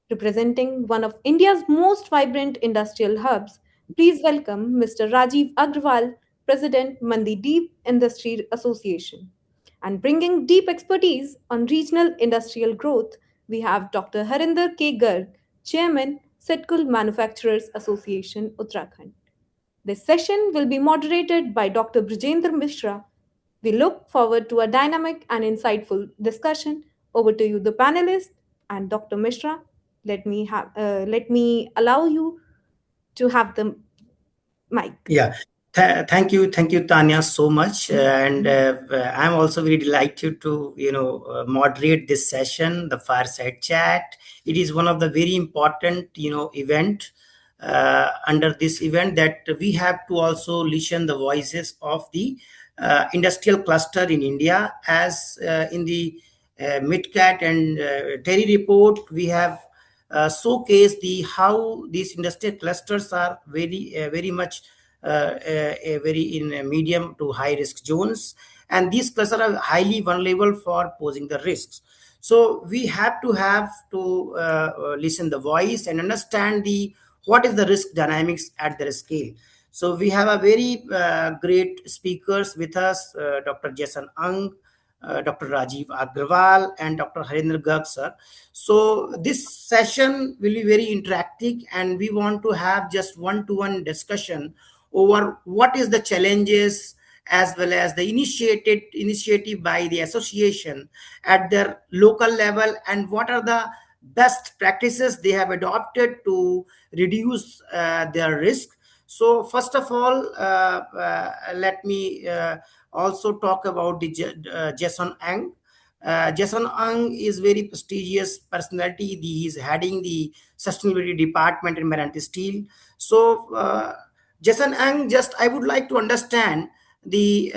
Representing one of India's most vibrant industrial hubs, please welcome Mr. Rajiv Agrawal, President Mandi Deep Industry Association. And bringing deep expertise on regional industrial growth, we have Dr. Harinder K. Garg, Chairman, Sitkul Manufacturers Association, Uttarakhand. This session will be moderated by Dr. Brijendra Mishra. We look forward to a dynamic and insightful discussion. Over to you, the panelists, and Dr. Mishra. Let me allow you to have the mic. Yeah. Thank you, Tanya, so much. And I'm also very delighted to, moderate this session, the fireside chat. It is one of the very important, event under this event, that we have to also listen the voices of the industrial cluster in India. As in the MidCat and TERI report, we have showcased how these industrial clusters are very much very in a medium to high risk zones, and these clusters are highly vulnerable for posing the risks. So we have to listen the voice and understand what is the risk dynamics at their scale. So we have a very great speakers with us, Dr. Jason Ang, Dr. Rajiv Agrawal, and Dr. Harinder Garg, sir. So this session will be very interactive, and we want to have just one-to-one discussion over what is the challenges as well as the initiative by the association at their local level, and what are the best practices they have adopted to reduce their risk. So first of all, let me also talk about the Jason Ang. Jason Ang is very prestigious personality. He is heading the sustainability department in Meranti Steel. So, Jason Ang, just I would like to understand the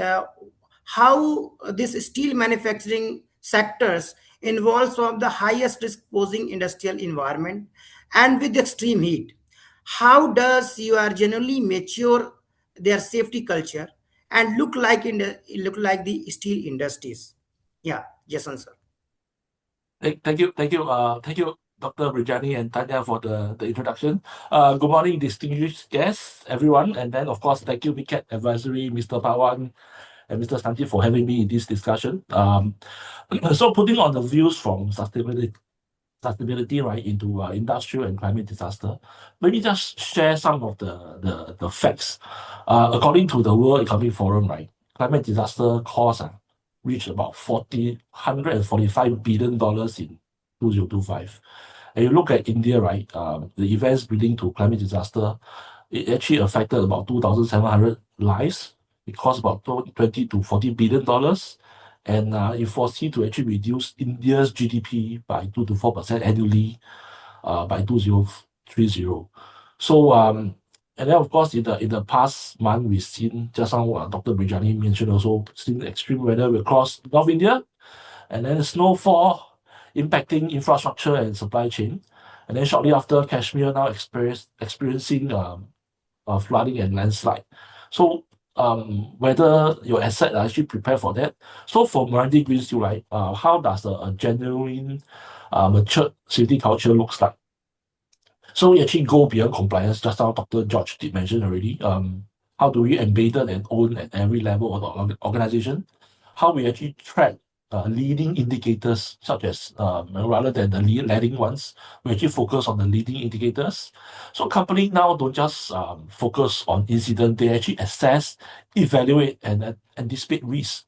how this steel manufacturing sectors involves from the highest risk posing industrial environment and with extreme heat. How does you are generally mature their safety culture and look like the steel industries? Yeah, Jason sir. Thank you, Dr. Brijani and Tanya for the introduction. Good morning, distinguished guests, everyone, and then of course thank you, MidCat Advisory, Mr. Pawan and Mr. Sanjeev for having me in this discussion. So putting on the views from sustainability right into industrial and climate disaster, let me just share some of the facts. According to the World Economic Forum, right, climate disaster costs reached about $145 billion in 2025. And you look at India, right, the events leading to climate disaster, it actually affected about 2,700 lives. It cost about $20 to $40 billion. And it foresee to actually reduce India's GDP by 2 to 4% annually by 2030. So, and then of course in the past month we've seen, just now Dr. Brijani mentioned also, seen extreme weather across North India, and then snowfall impacting infrastructure and supply chain. And then shortly after, Kashmir now experiencing flooding and landslide. So whether your assets are actually prepared for that. So for Meranti Green Steel, right, how does a genuine mature safety culture looks like? So we actually go beyond compliance. Just now Dr. George did mention already. How do we embed it and own at every level of the organization? How we actually track leading indicators such as rather than the lagging ones, we actually focus on the leading indicators. So companies now don't just focus on incident, they actually assess, evaluate, and anticipate risks.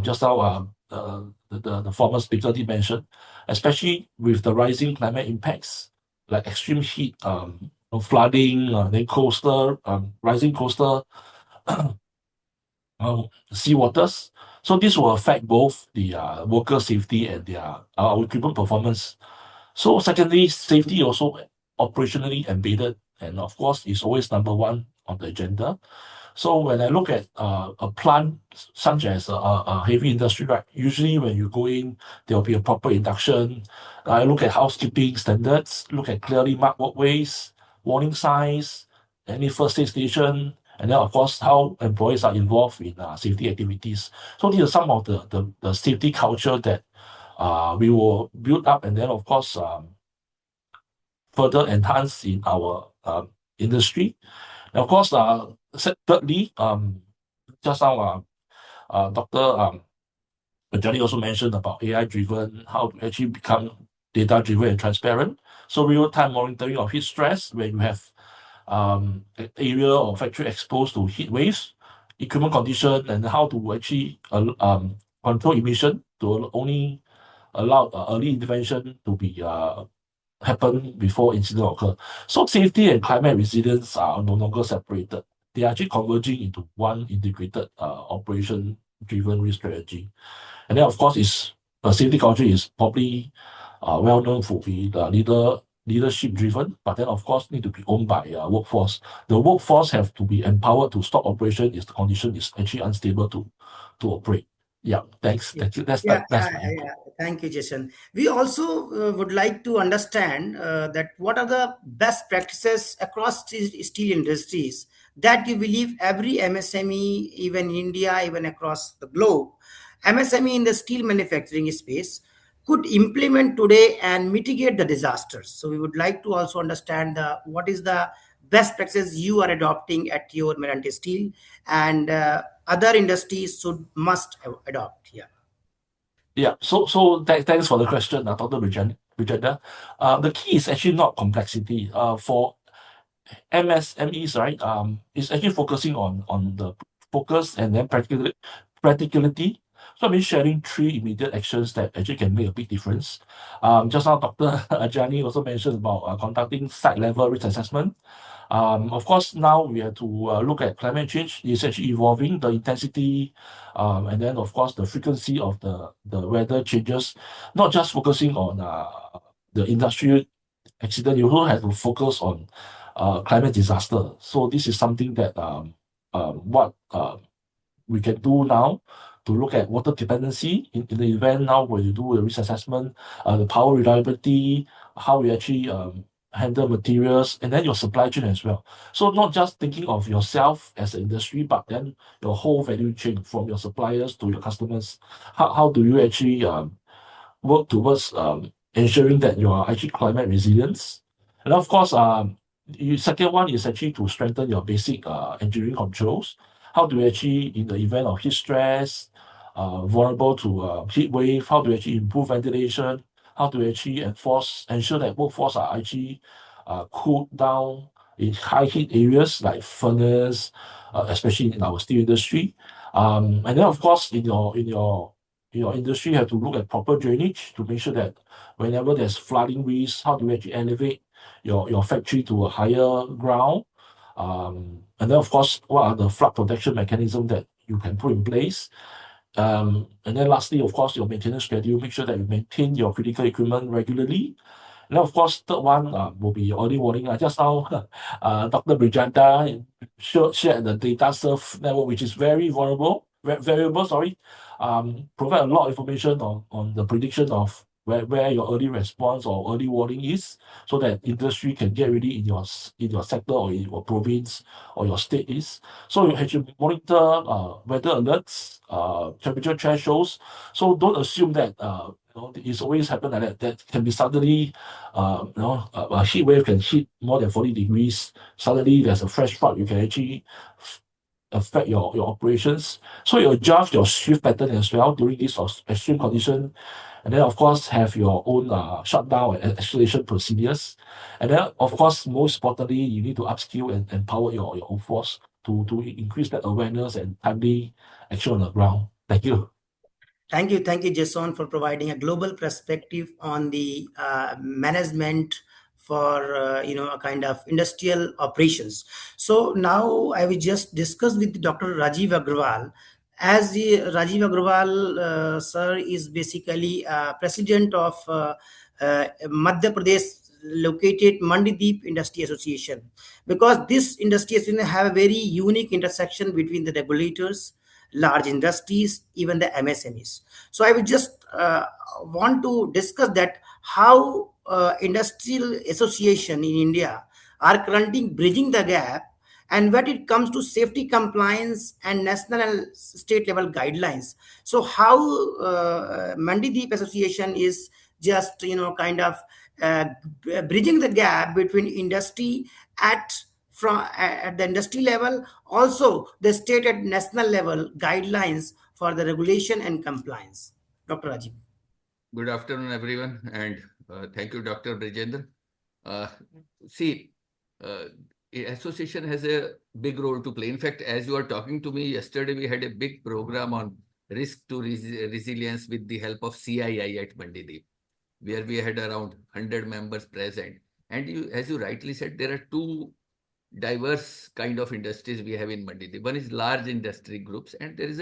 Just now the former speaker did mention, especially with the rising climate impacts like extreme heat, flooding, then coastal, rising coastal sea waters. So this will affect both the worker safety and their our equipment performance. So secondly, safety also operationally embedded, and of course is always number one on the agenda. So when I look at a plant such as a heavy industry, right, usually when you go in, there will be a proper induction. I look at housekeeping standards, look at clearly marked walkways, warning signs, any first aid station, and then of course how employees are involved in safety activities. So these are some of the safety culture that we will build up, and then of course further enhance in our industry. And of course, thirdly, just now Dr. Brijani also mentioned about AI-driven, how to actually become data-driven and transparent. So real-time monitoring of heat stress when you have an area or factory exposed to heat waves, equipment condition, and how to actually control emission to only allow early intervention to be happen before incident occur. So safety and climate resilience are no longer separated. They are actually converging into one integrated operation-driven risk strategy. And then of course safety culture is probably well known for being leadership driven, but then of course need to be owned by workforce. The workforce have to be empowered to stop operation if the condition is actually unstable to operate. Yeah, thanks. That's my input. Thank you, Jason. We also would like to understand that what are the best practices across steel industries that you believe every MSME, even in India, even across the globe, MSME in the steel manufacturing space could implement today and mitigate the disasters. So we would like to also understand what is the best practices you are adopting at your Meranti Steel and other industries must adopt. Yeah. Yeah, so thanks for the question, Dr. Brijani. The key is actually not complexity. For MSMEs, right? It's actually focusing on the focus and then practicality. So I've been sharing 3 immediate actions that actually can make a big difference. Just now, Dr. Ajani also mentioned about conducting site level risk assessment. Of course, now we have to look at climate change. It's actually evolving, the intensity, and then of course the frequency of the weather changes. Not just focusing on the industrial accident, you also have to focus on climate disaster. So this is something that what we can do now to look at water dependency in the event now when you do a risk assessment, the power reliability, how we actually handle materials, and then your supply chain as well. So not just thinking of yourself as an industry, but then your whole value chain from your suppliers to your customers. How do you actually work towards ensuring that you are actually climate resilience? And of course, the second one is actually to strengthen your basic engineering controls. How do you actually, in the event of heat stress, vulnerable to heat wave, how do you actually improve ventilation? How do you actually ensure that workforce are actually cooled down in high heat areas like furnace, especially in our steel industry. And then of course in your industry, you have to look at proper drainage to make sure that whenever there's flooding risk, how do you actually elevate your factory to a higher ground? And then of course, what are the flood protection mechanism that you can put in place? And then lastly, of course, your maintenance schedule, make sure that you maintain your critical equipment regularly. And then of course, third one will be early warning. Just now, Dr. Brijanta shared the data surf network, which is very variable, provide a lot of information on the prediction of where your early response or early warning is, so that industry can get ready in your sector or in your province or your state is. So you actually monitor weather alerts, temperature thresholds. So don't assume that it's always happen like that. That can be suddenly, a heat wave can hit more than 40 degrees. Suddenly there's a fresh flood. You can actually affect your operations. So you adjust your shift pattern as well during this extreme condition. And then of course have your own shutdown and escalation procedures. And then of course, most importantly, you need to upskill and empower your workforce to increase that awareness and timely action on the ground. Thank you. Thank you, Jason, for providing a global perspective on the management for a kind of industrial operations. So now I will just discuss with Dr. Rajiv Agrawal. As the Rajiv Agrawal, sir, is basically president of Madhya Pradesh located Mandideep Industry Association, because this industry association have a very unique intersection between the regulators, large industries, even the MSMEs. So I would just want to discuss that how industrial association in India are currently bridging the gap, and when it comes to safety compliance and national and state level guidelines. So how Mandideep Association is just kind of bridging the gap between industry at the industry level, also the state and national level guidelines for the regulation and compliance. Dr. Rajiv. Good afternoon, everyone, and thank you, Dr. Brijendra. See, association has a big role to play. In fact, as you are talking to me yesterday, we had a big program on risk to resilience with the help of CII at Mandideep, where we had around 100 members present. And as you rightly said, there are two diverse kind of industries we have in Mandideep. One is large industry groups, and there is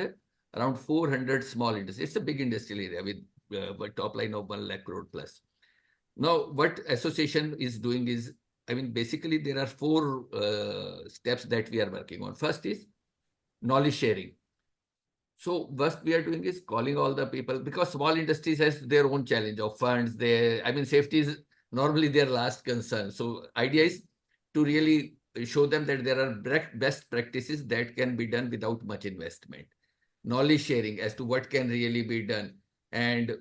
around 400 small industries. It's a big industrial area with a top line of 1 lakh crore plus. Now, what association is doing is, basically there are 4 steps that we are working on. First is knowledge sharing. So what we are doing is calling all the people, because small industries has their own challenge of funds. Safety is normally their last concern. So idea is to really show them that there are best practices that can be done without much investment. Knowledge sharing as to what can really be done, and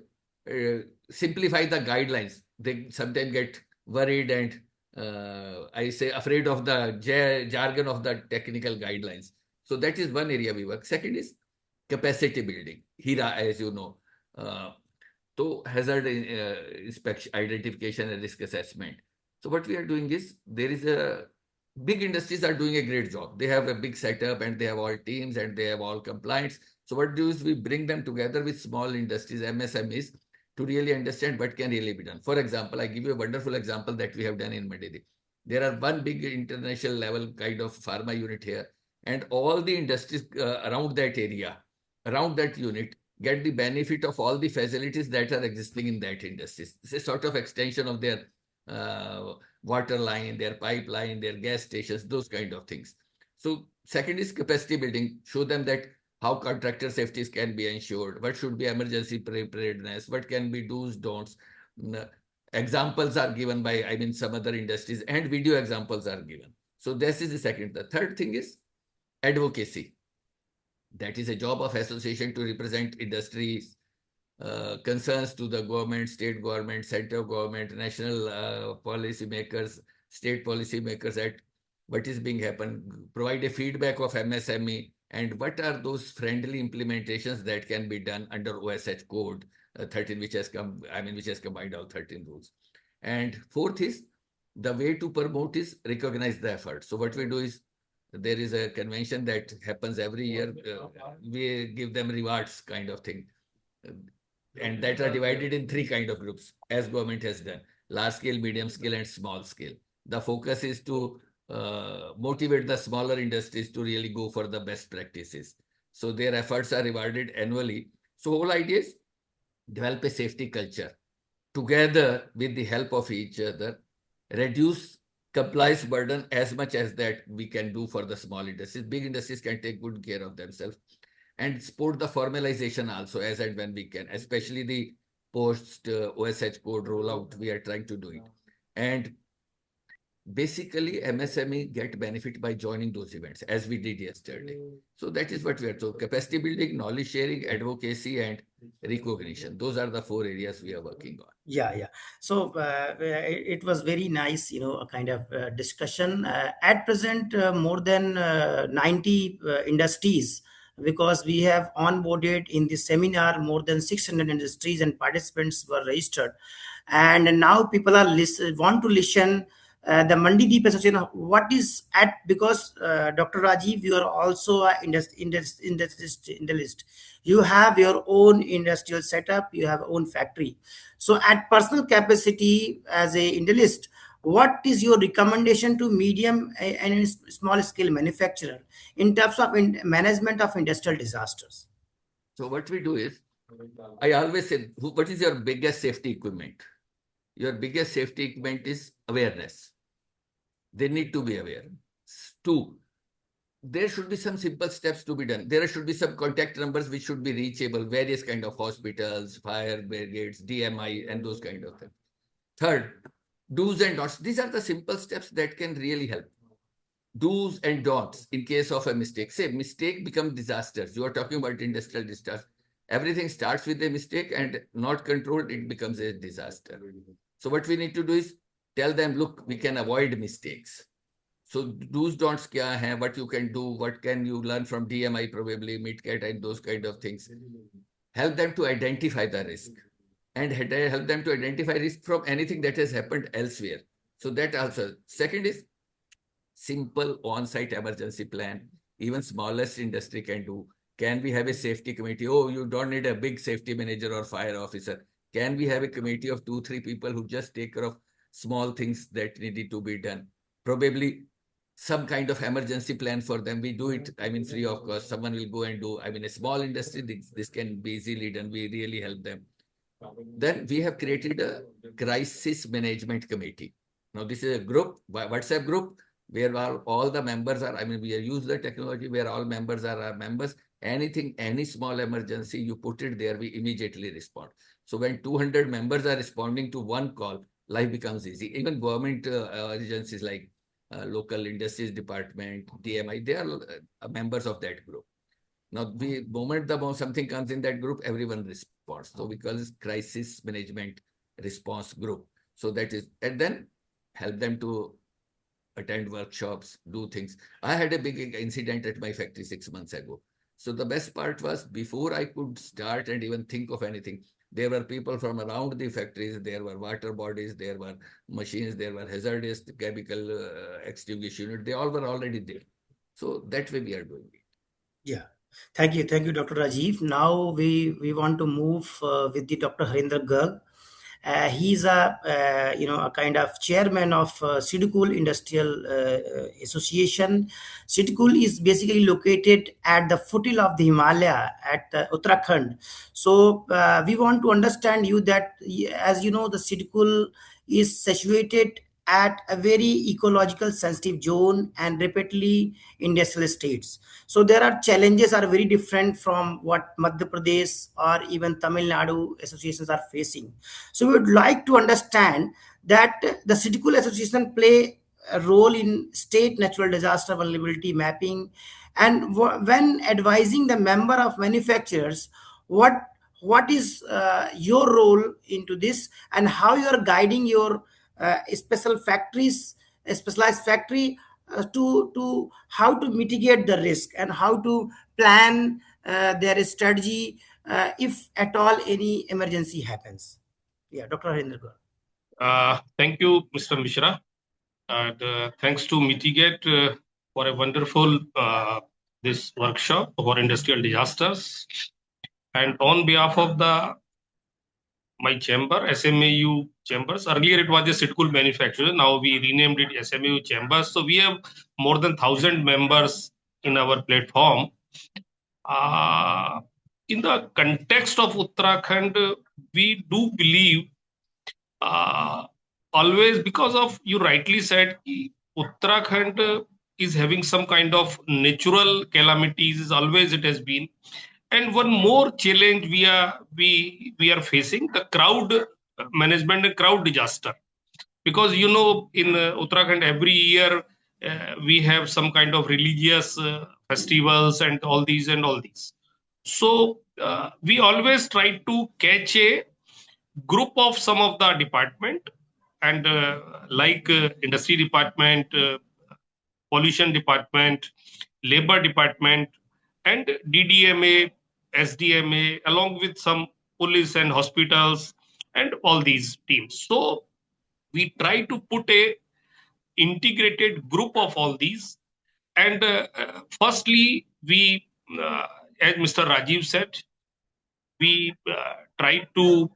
simplify the guidelines. They sometimes get worried and afraid of the jargon of the technical guidelines. So that is one area we work. Second is capacity building. HIRA, as you know. So hazard inspection, identification and risk assessment. So what we are doing is, there is big industries are doing a great job. They have a big setup and they have all teams and they have all compliance. So what we do is we bring them together with small industries, MSMEs, to really understand what can really be done. For example, I give you a wonderful example that we have done in Mandideep. There are one big international level kind of pharma unit here, and all the industries around that area, around that unit, get the benefit of all the facilities that are existing in that industry. It's a sort of extension of their water line, their pipeline, their gas stations, those kind of things. So second is capacity building. Show them that how contractor safeties can be ensured, what should be emergency preparedness, what can be do's, don'ts. Examples are given by, I mean, some other industries, and video examples are given. So this is the second. The third thing is advocacy. That is a job of association to represent industries concerns to the government, state government, central government, national policy makers, state policy makers at what is being happened, provide a feedback of MSME, and what are those friendly implementations that can be done under OSH code 13, which has come, I mean, which has combined all 13 rules. And fourth is the way to promote is recognize the effort. So what we do is there is a convention that happens every year. We give them rewards kind of thing. And that are divided in three kind of groups, as government has done: large scale, medium scale, and small scale. The focus is to motivate the smaller industries to really go for the best practices. So their efforts are rewarded annually. So whole idea is develop a safety culture together with the help of each other, reduce compliance burden as much as that we can do for the small industries. Big industries can take good care of themselves, and support the formalization also as and when we can, especially the post OSH code rollout. We are trying to do it. And basically MSME get benefit by joining those events, as we did yesterday. So that is what we are. So capacity building, knowledge sharing, advocacy, and recognition. Those are the four areas we are working on. Yeah. So it was very nice, a kind of discussion. At present, more than 90 industries, because we have onboarded in this seminar more than 600 industries and participants were registered. And now people are want to listen the Mandideep Association. What is at, because Dr. Rajiv, you are also in the list. You have your own industrial setup, you have own factory. So at personal capacity as a industrialist, what is your recommendation to medium and small scale manufacturer in terms of management of industrial disasters? So what we do is, I always say, what is your biggest safety equipment? Your biggest safety equipment is awareness. They need to be aware. 2, there should be some simple steps to be done. There should be some contact numbers which should be reachable, various kind of hospitals, fire brigades, DMI, and those kind of things. 3rd, do's and don'ts. These are the simple steps that can really help. Do's and don'ts in case of a mistake. Say mistake become disasters. You are talking about industrial disaster. Everything starts with a mistake, and not controlled, it becomes a disaster. So what we need to do is tell them, look, we can avoid mistakes. So do's, don'ts kya hai, what you can do, what can you learn from DMI, probably MidCat and those kind of things. Help them to identify the risk, and help them to identify risk from anything that has happened elsewhere. So that also. Second is simple on-site emergency plan. Even smallest industry can do. Can we have a safety committee? Oh, you don't need a big safety manager or fire officer. Can we have a committee of 2-3 people who just take care of small things that needed to be done? Probably some kind of emergency plan for them. We do it, I mean, free of cost. Someone will go and do, I mean, a small industry, this can be easily done. We really help them. Then we have created a crisis management committee. Now this is a group, WhatsApp group, where all the members are, I mean, we use the technology where all members are our members. Anything, any small emergency, you put it there, we immediately respond. So when 200 members are responding to one call, life becomes easy. Even government agencies like local industries department, DMI, they are members of that group. Now, the moment something comes in that group, everyone responds. So we call this crisis management response group. So that is, and then help them to attend workshops, do things. I had a big incident at my factory 6 months ago. So the best part was, before I could start and even think of anything, there were people from around the factories, there were water bodies, there were machines, there were hazardous chemical extinguish unit. They all were already there. So that way we are doing it. Yeah. Thank you, Dr. Rajiv. Now we want to move with the Dr. Harendra Garg. He's a kind of chairman of Sidcul Industrial Association. Sidcul is basically located at the foothills of the Himalaya at Uttarakhand. So we want to understand you that, as you know, the Sidcul is situated at a very ecological sensitive zone and rapidly industrial states. So there are challenges are very different from what Madhya Pradesh or even Tamil Nadu associations are facing. So we would like to understand that the Sidcul Association play a role in state natural disaster vulnerability mapping, and when advising the member of manufacturers, what is your role into this, and how you are guiding your specialized factory to how to mitigate the risk and how to plan their strategy if at all any emergency happens. Yeah, Dr. Harinder Gaur. Thank you, Mr. Mishra. And thanks to Mitigate for a wonderful this workshop for industrial disasters. And on behalf of my chamber, SMAU Chambers, earlier it was a Sidcul manufacturer. Now we renamed it SMAU Chambers. So we have more than 1,000 members in our platform. In the context of Uttarakhand, we do believe always, because of, you rightly said, Uttarakhand is having some kind of natural calamities, always it has been. And one more challenge we are facing, the crowd management and crowd disaster. Because you know, in Uttarakhand every year we have some kind of religious festivals and all these. So we always try to catch a group of some of the department, and like industry department, pollution department, labor department, and DDMA, SDMA, along with some police and hospitals and all these teams. So we try to put a integrated group of all these. And firstly, we, as Mr. Rajiv said, we try to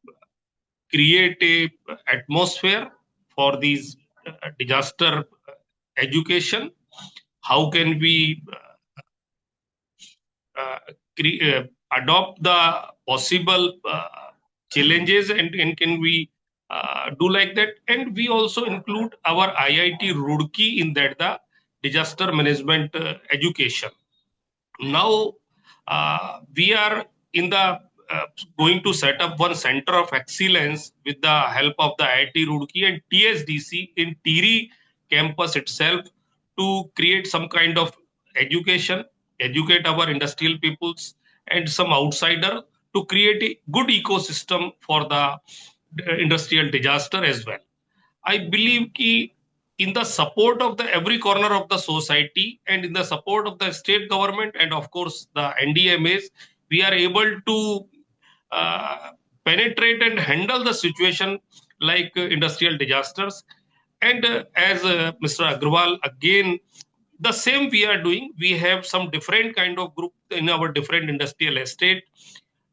create a atmosphere for these disaster education. How can we adopt the possible challenges, and can we do like that? And we also include our IIT Roorkee in that, the disaster management education. Now we are in the going to set up one center of excellence with the help of the IIT Roorkee and TSDC in Tiri campus itself, to create some kind of education, educate our industrial peoples and some outsider, to create a good ecosystem for the industrial disaster as well. I believe ki in the support of the every corner of the society, and in the support of the state government, and of course the NDMAs, we are able to penetrate and handle the situation like industrial disasters. And as Mr. Agrawal, again, the same we are doing. We have some different kind of group in our different industrial estate.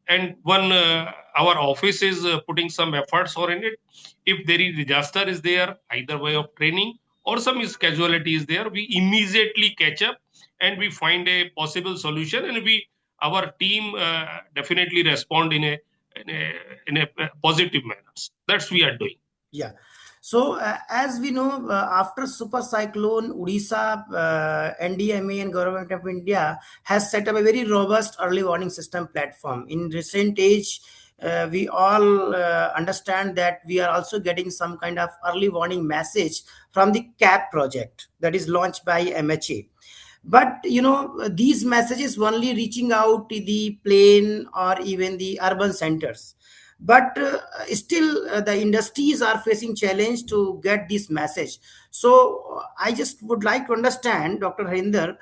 And one, our office is putting some efforts on it. If there is disaster is there, either way of training or some is casualty is there, we immediately catch up and we find a possible solution, and our team definitely respond in a positive manner. That's we are doing. Yeah. So as we know, after super cyclone Odisha, NDMA and Government of India has set up a very robust early warning system platform. In recent age, we all understand that we are also getting some kind of early warning message from the CAP project that is launched by MHA. But you know, these messages only reaching out to the plain or even the urban centers. But still the industries are facing challenge to get this message. So I just would like to understand, Dr. Harinder,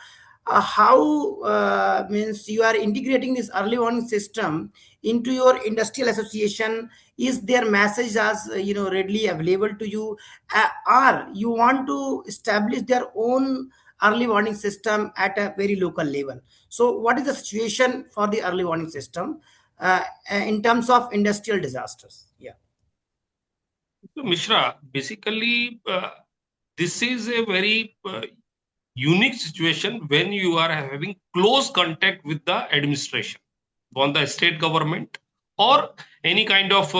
how means you are integrating this early warning system into your industrial association. Is their message as readily available to you, or you want to establish their own early warning system at a very local level? So what is the situation for the early warning system in terms of industrial disasters? Yeah. Mishra, basically, this is a very unique situation when you are having close contact with the administration on the state government or any kind of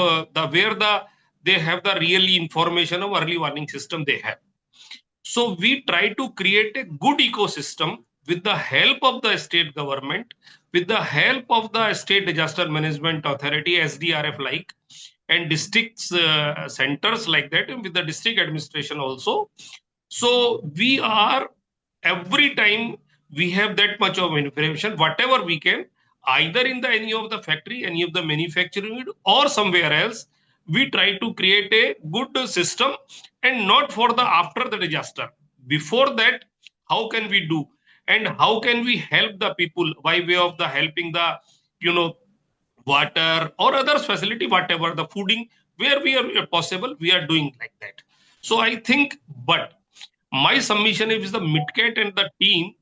they have the really information of early warning system they have. So we try to create a good ecosystem with the help of the state government, with the help of the state disaster management authority, SDRF like, and districts centers like that, and with the district administration also. So we are every time we have that much of information, whatever we can, either in the any of the factory, any of the manufacturing unit, or somewhere else, we try to create a good system, and not for the after the disaster. Before that, how can we do, and how can we help the people by way of the helping the water or other facility, whatever the fooding, where we are possible, we are doing like that. So I think, but my submission is the MidCat and the team,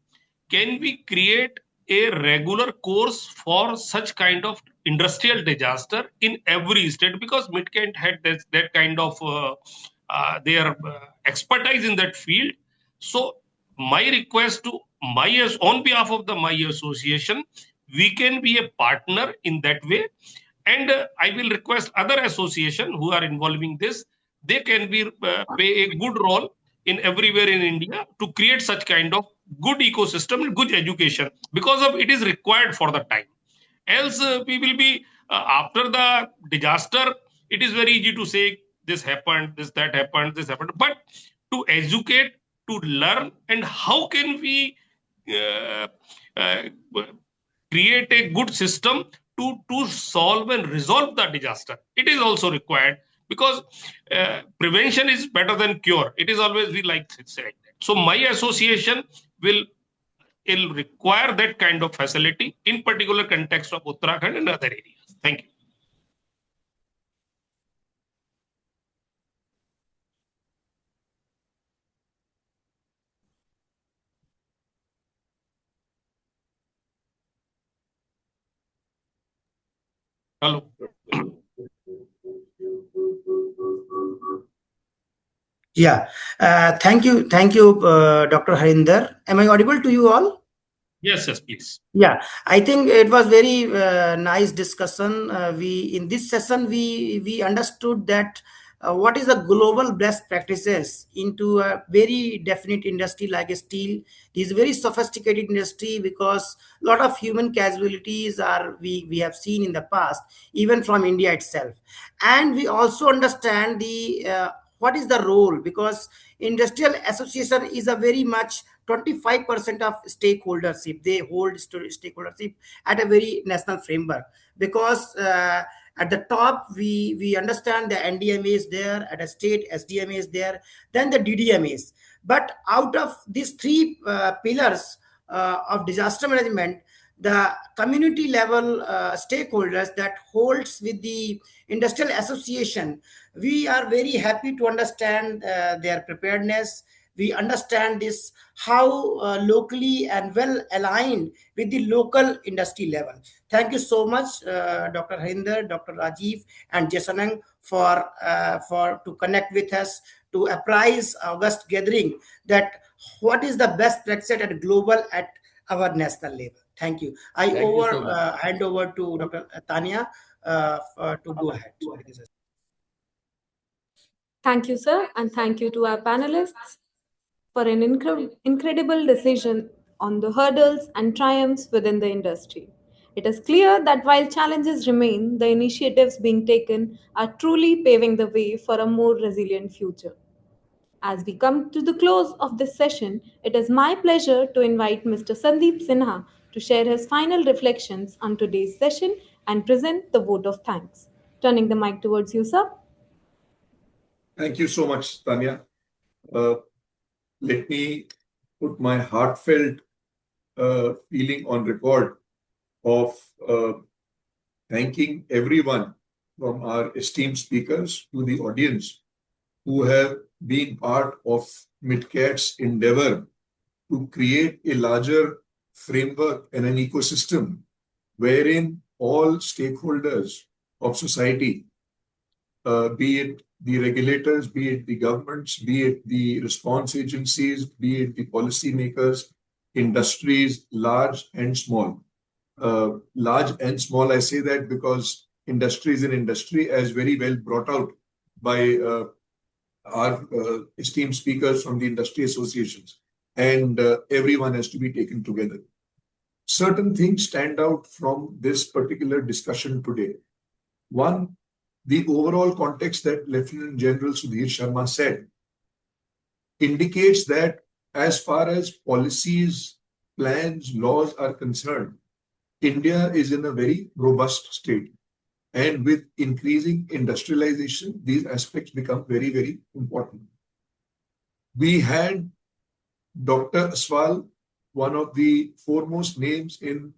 can we create a regular course for such kind of industrial disaster in every state? Because MidCat had that kind of their expertise in that field. So my request to on behalf of my association, we can be a partner in that way. And I will request other association who are involving this, they can be play a good role in everywhere in India to create such kind of good ecosystem and good education, because of it is required for the time. Else we will be after the disaster, it is very easy to say this happened, this that happened, this happened. But to educate, to learn, and how can we uh, uh, create a good system to solve and resolve the disaster, it is also required, because prevention is better than cure. It is always we like to say like that. So my association will require that kind of facility in particular context of Uttarakhand and other areas. Thank you. Hello. Yeah. Thank you, Dr. Harinder. Am I audible to you all? Yes, please. Yeah, I think it was very nice discussion. We in this session we understood that what is the global best practices into a very definite industry like steel. It is a very sophisticated industry because a lot of human casualties are we have seen in the past, even from India itself, and we also understand the what is the role, because industrial association is a very much 25% of stakeholdership. They hold stakeholdership at a very national framework, because at the top we understand the NDMA is there, at a state SDMA is there, then the DDMA is. But out of these three pillars of disaster management, the community level stakeholders that holds with the industrial association, we are very happy to understand their preparedness. We understand this how locally and well aligned with the local industry level. Thank you so much, Dr. Harinder, Dr. Rajiv, and Jasanang for to connect with us, to apprise August gathering that what is the best practice at global, at our national level. Thank you. Thank you so much. Hand over to Dr. Tanya to go ahead. Thank you, sir, and thank you to our panelists for an incredible decision on the hurdles and triumphs within the industry. It is clear that while challenges remain, the initiatives being taken are truly paving the way for a more resilient future. As we come to the close of this session, it is my pleasure to invite Mr. Sandeep Sinha to share his final reflections on today's session and present the vote of thanks. Turning the mic towards you, sir. Thank you so much, Tanya. Let me put my heartfelt feeling on record of thanking everyone from our esteemed speakers to the audience who have been part of MidCat's endeavor to create a larger framework and an ecosystem wherein all stakeholders of society be it the regulators, be it the governments, be it the response agencies, be it the policymakers, industries, large and small. Large and small, I say that because industry is an industry, as very well brought out by our esteemed speakers from the industry associations, and everyone has to be taken together. Certain things stand out from this particular discussion today. One, the overall context that Lieutenant General Sudhir Sharma said indicates that as far as policies, plans, laws are concerned, India is in a very robust state. And with increasing industrialization, these aspects become very, very important. We had Dr. Aswal, one of the foremost names in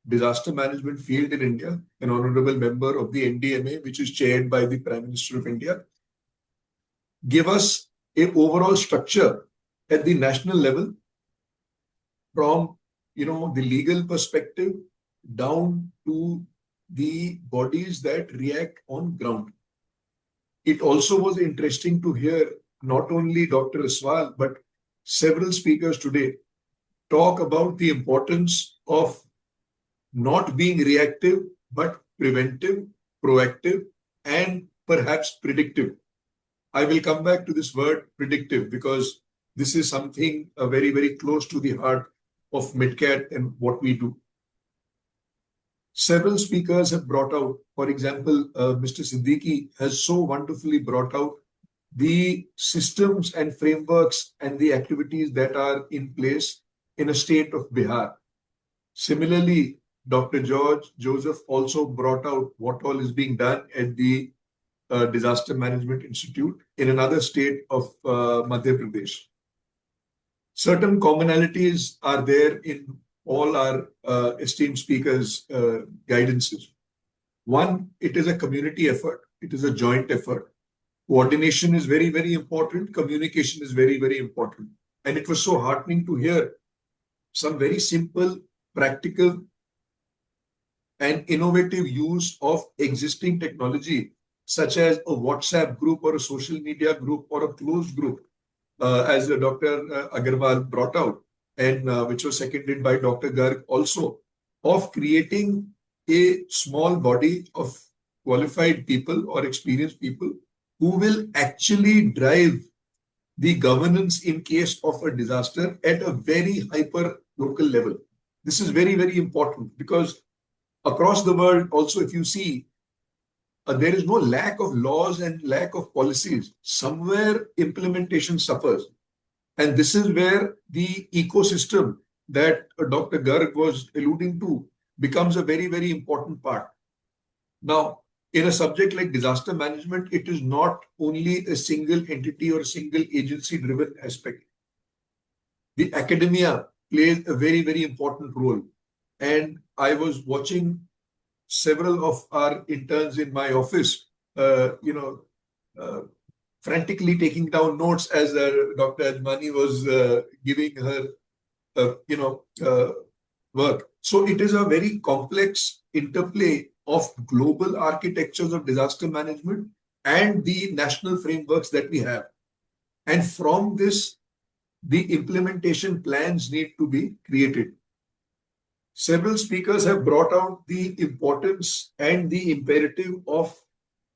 disaster management field in India, an honorable member of the NDMA, which is chaired by the Prime Minister of India, give us an overall structure at the national level from the legal perspective down to the bodies that react on ground. It also was interesting to hear not only Dr. Aswal, but several speakers today talk about the importance of not being reactive, but preventive, proactive, and perhaps predictive. I will come back to this word predictive because this is something very, very close to the heart of MidCat and what we do. Several speakers have brought out, for example, Mr. Siddiqui has so wonderfully brought out the systems and frameworks and the activities that are in place in a state of Bihar. Similarly, Dr. George Joseph also brought out what all is being done at the Disaster Management Institute in another state of Madhya Pradesh. Certain commonalities are there in all our esteemed speakers' guidances. One, it is a community effort. It is a joint effort. Coordination is very, very important. Communication is very, very important. And it was so heartening to hear some very simple, practical, and innovative use of existing technology, such as a WhatsApp group or a social media group or a closed group, as Dr. Agarwal brought out, and which was seconded by Dr. Garg also, of creating a small body of qualified people or experienced people who will actually drive the governance in case of a disaster at a very hyper local level. This is very, very important because across the world also, if you see, there is no lack of laws and lack of policies. Somewhere implementation suffers. And this is where the ecosystem that Dr. Garg was alluding to becomes a very, very important part. Now, in a subject like disaster management, it is not only a single entity or a single agency driven aspect. The academia plays a very, very important role. And I was watching several of our interns in my office, frantically taking down notes as Dr. Ajmani was giving her, work. So it is a very complex interplay of global architectures of disaster management and the national frameworks that we have. And from this, the implementation plans need to be created. Several speakers have brought out the importance and the imperative of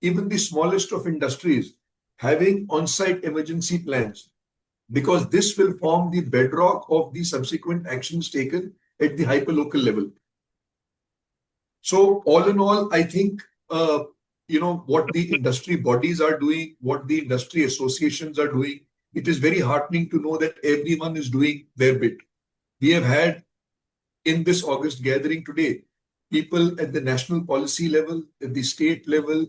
even the smallest of industries having on-site emergency plans, because this will form the bedrock of the subsequent actions taken at the hyperlocal level. So all in all, I think, what the industry bodies are doing, what the industry associations are doing, it is very heartening to know that everyone is doing their bit. We have had in this August gathering today, people at the national policy level, at the state level,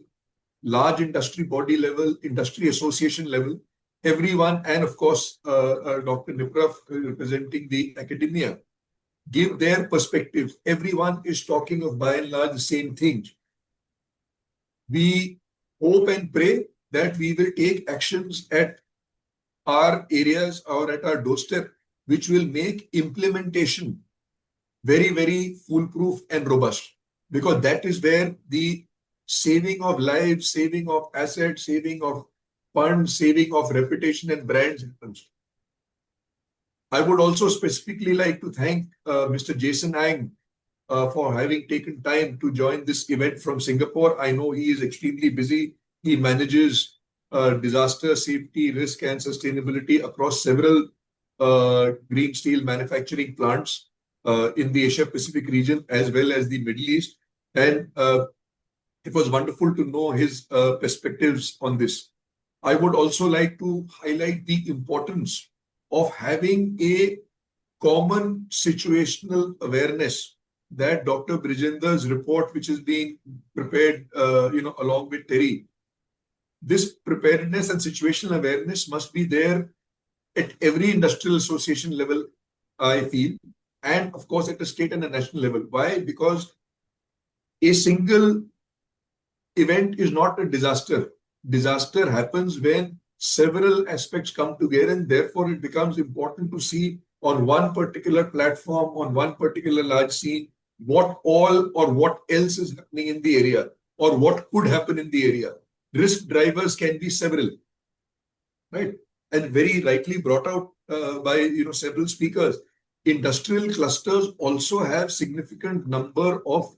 large industry body level, industry association level, everyone, and of course, Dr. Nipraf representing the academia, give their perspectives. Everyone is talking of by and large the same things. We hope and pray that we will take actions at our areas or at our doorstep, which will make implementation very, very foolproof and robust, because that is where the saving of lives, saving of assets, saving of funds, saving of reputation and brands happens. I would also specifically like to thank Mr. Jason Ang for having taken time to join this event from Singapore. I know he is extremely busy. He manages disaster, safety, risk, and sustainability across several green steel manufacturing plants in the Asia Pacific region as well as the Middle East. And it was wonderful to know his perspectives on this. I would also like to highlight the importance of having a common situational awareness that Dr. Brijender's report, which is being prepared, along with Terry, this preparedness and situational awareness must be there at every industrial association level, I feel, and of course at a state and a national level. Why? Because a single event is not a disaster. Disaster happens when several aspects come together, and therefore it becomes important to see on one particular platform, on one particular large scene, what all or what else is happening in the area or what could happen in the area. Risk drivers can be several, right? And very rightly brought out by several speakers. Industrial clusters also have significant number of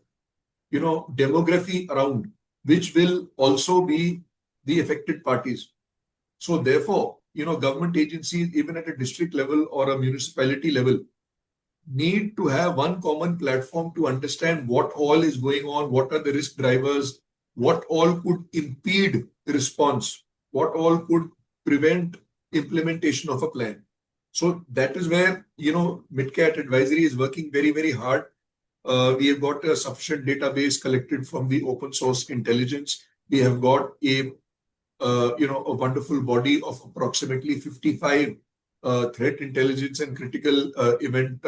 demography around, which will also be the affected parties. So therefore, government agencies, even at a district level or a municipality level, need to have one common platform to understand what all is going on, what are the risk drivers, what all could impede response, what all could prevent implementation of a plan. So that is where, MidCat Advisory is working very, very hard. We have got a sufficient database collected from the open source intelligence. We have got a wonderful body of approximately 55 threat intelligence and critical event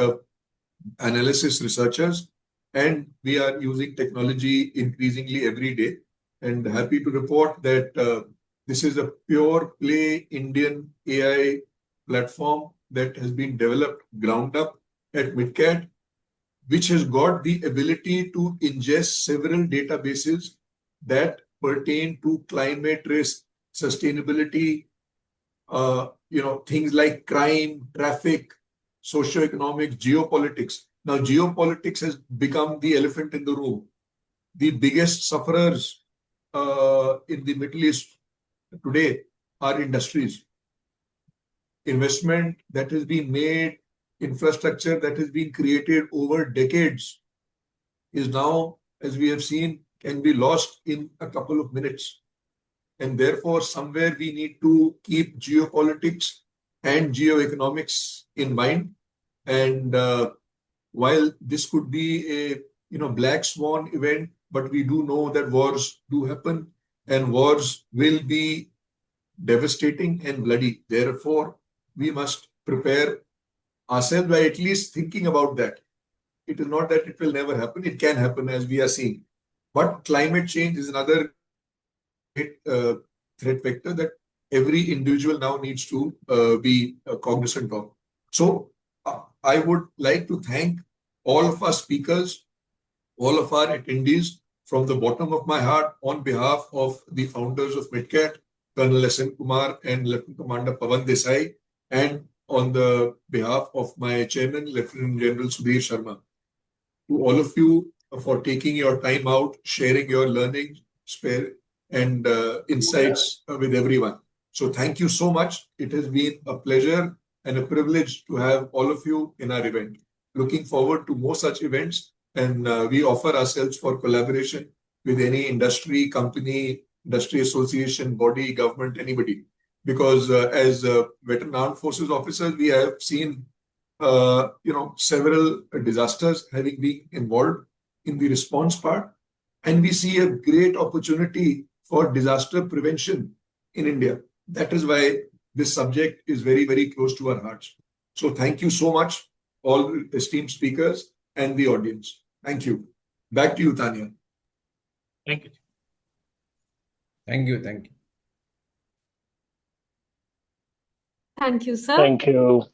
analysis researchers. And we are using technology increasingly every day. And happy to report that this is a pure play Indian AI platform that has been developed ground up at MidCat, which has got the ability to ingest several databases that pertain to climate risk, sustainability, things like crime, traffic, socioeconomics, geopolitics. Now, geopolitics has become the elephant in the room. The biggest sufferers in the Middle East today are industries. Investment that has been made, infrastructure that has been created over decades is now, as we have seen, can be lost in a couple of minutes. And therefore, somewhere we need to keep geopolitics and geoeconomics in mind. And while this could be a black swan event, but we do know that wars do happen and wars will be devastating and bloody. Therefore, we must prepare ourselves by at least thinking about that. It is not that it will never happen. It can happen, as we are seeing. But climate change is another great threat vector that every individual now needs to be cognizant of. So I would like to thank all of our speakers, all of our attendees from the bottom of my heart on behalf of the founders of MidCat, Colonel S.N. Kumar and Lieutenant Commander Pawan Desai, and on the behalf of my chairman, Lieutenant General Sudhir Sharma. To all of you for taking your time out, sharing your learning, and insights with everyone. So thank you so much. It has been a pleasure and a privilege to have all of you in our event. Looking forward to more such events, and we offer ourselves for collaboration with any industry, company, industry association, body, government, anybody. Because as veteran armed forces officers, we have seen several disasters having been involved in the response part, and we see a great opportunity for disaster prevention in India. That is why this subject is very, very close to our hearts. So thank you so much, all esteemed speakers and the audience. Thank you. Back to you, Tanya. Thank you. Thank you. Thank you. Thank you, sir. Thank you.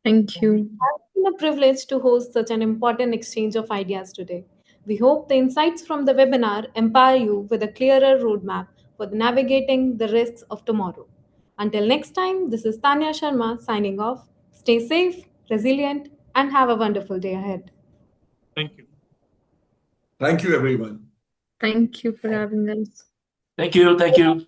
Thank you. It's been a privilege to host such an important exchange of ideas today. We hope the insights from the webinar empower you with a clearer roadmap for navigating the risks of tomorrow. Until next time, this is Tanya Sharma signing off. Stay safe, resilient, and have a wonderful day ahead. Thank you. Thank you, everyone. Thank you for having us. Thank you. Thank you.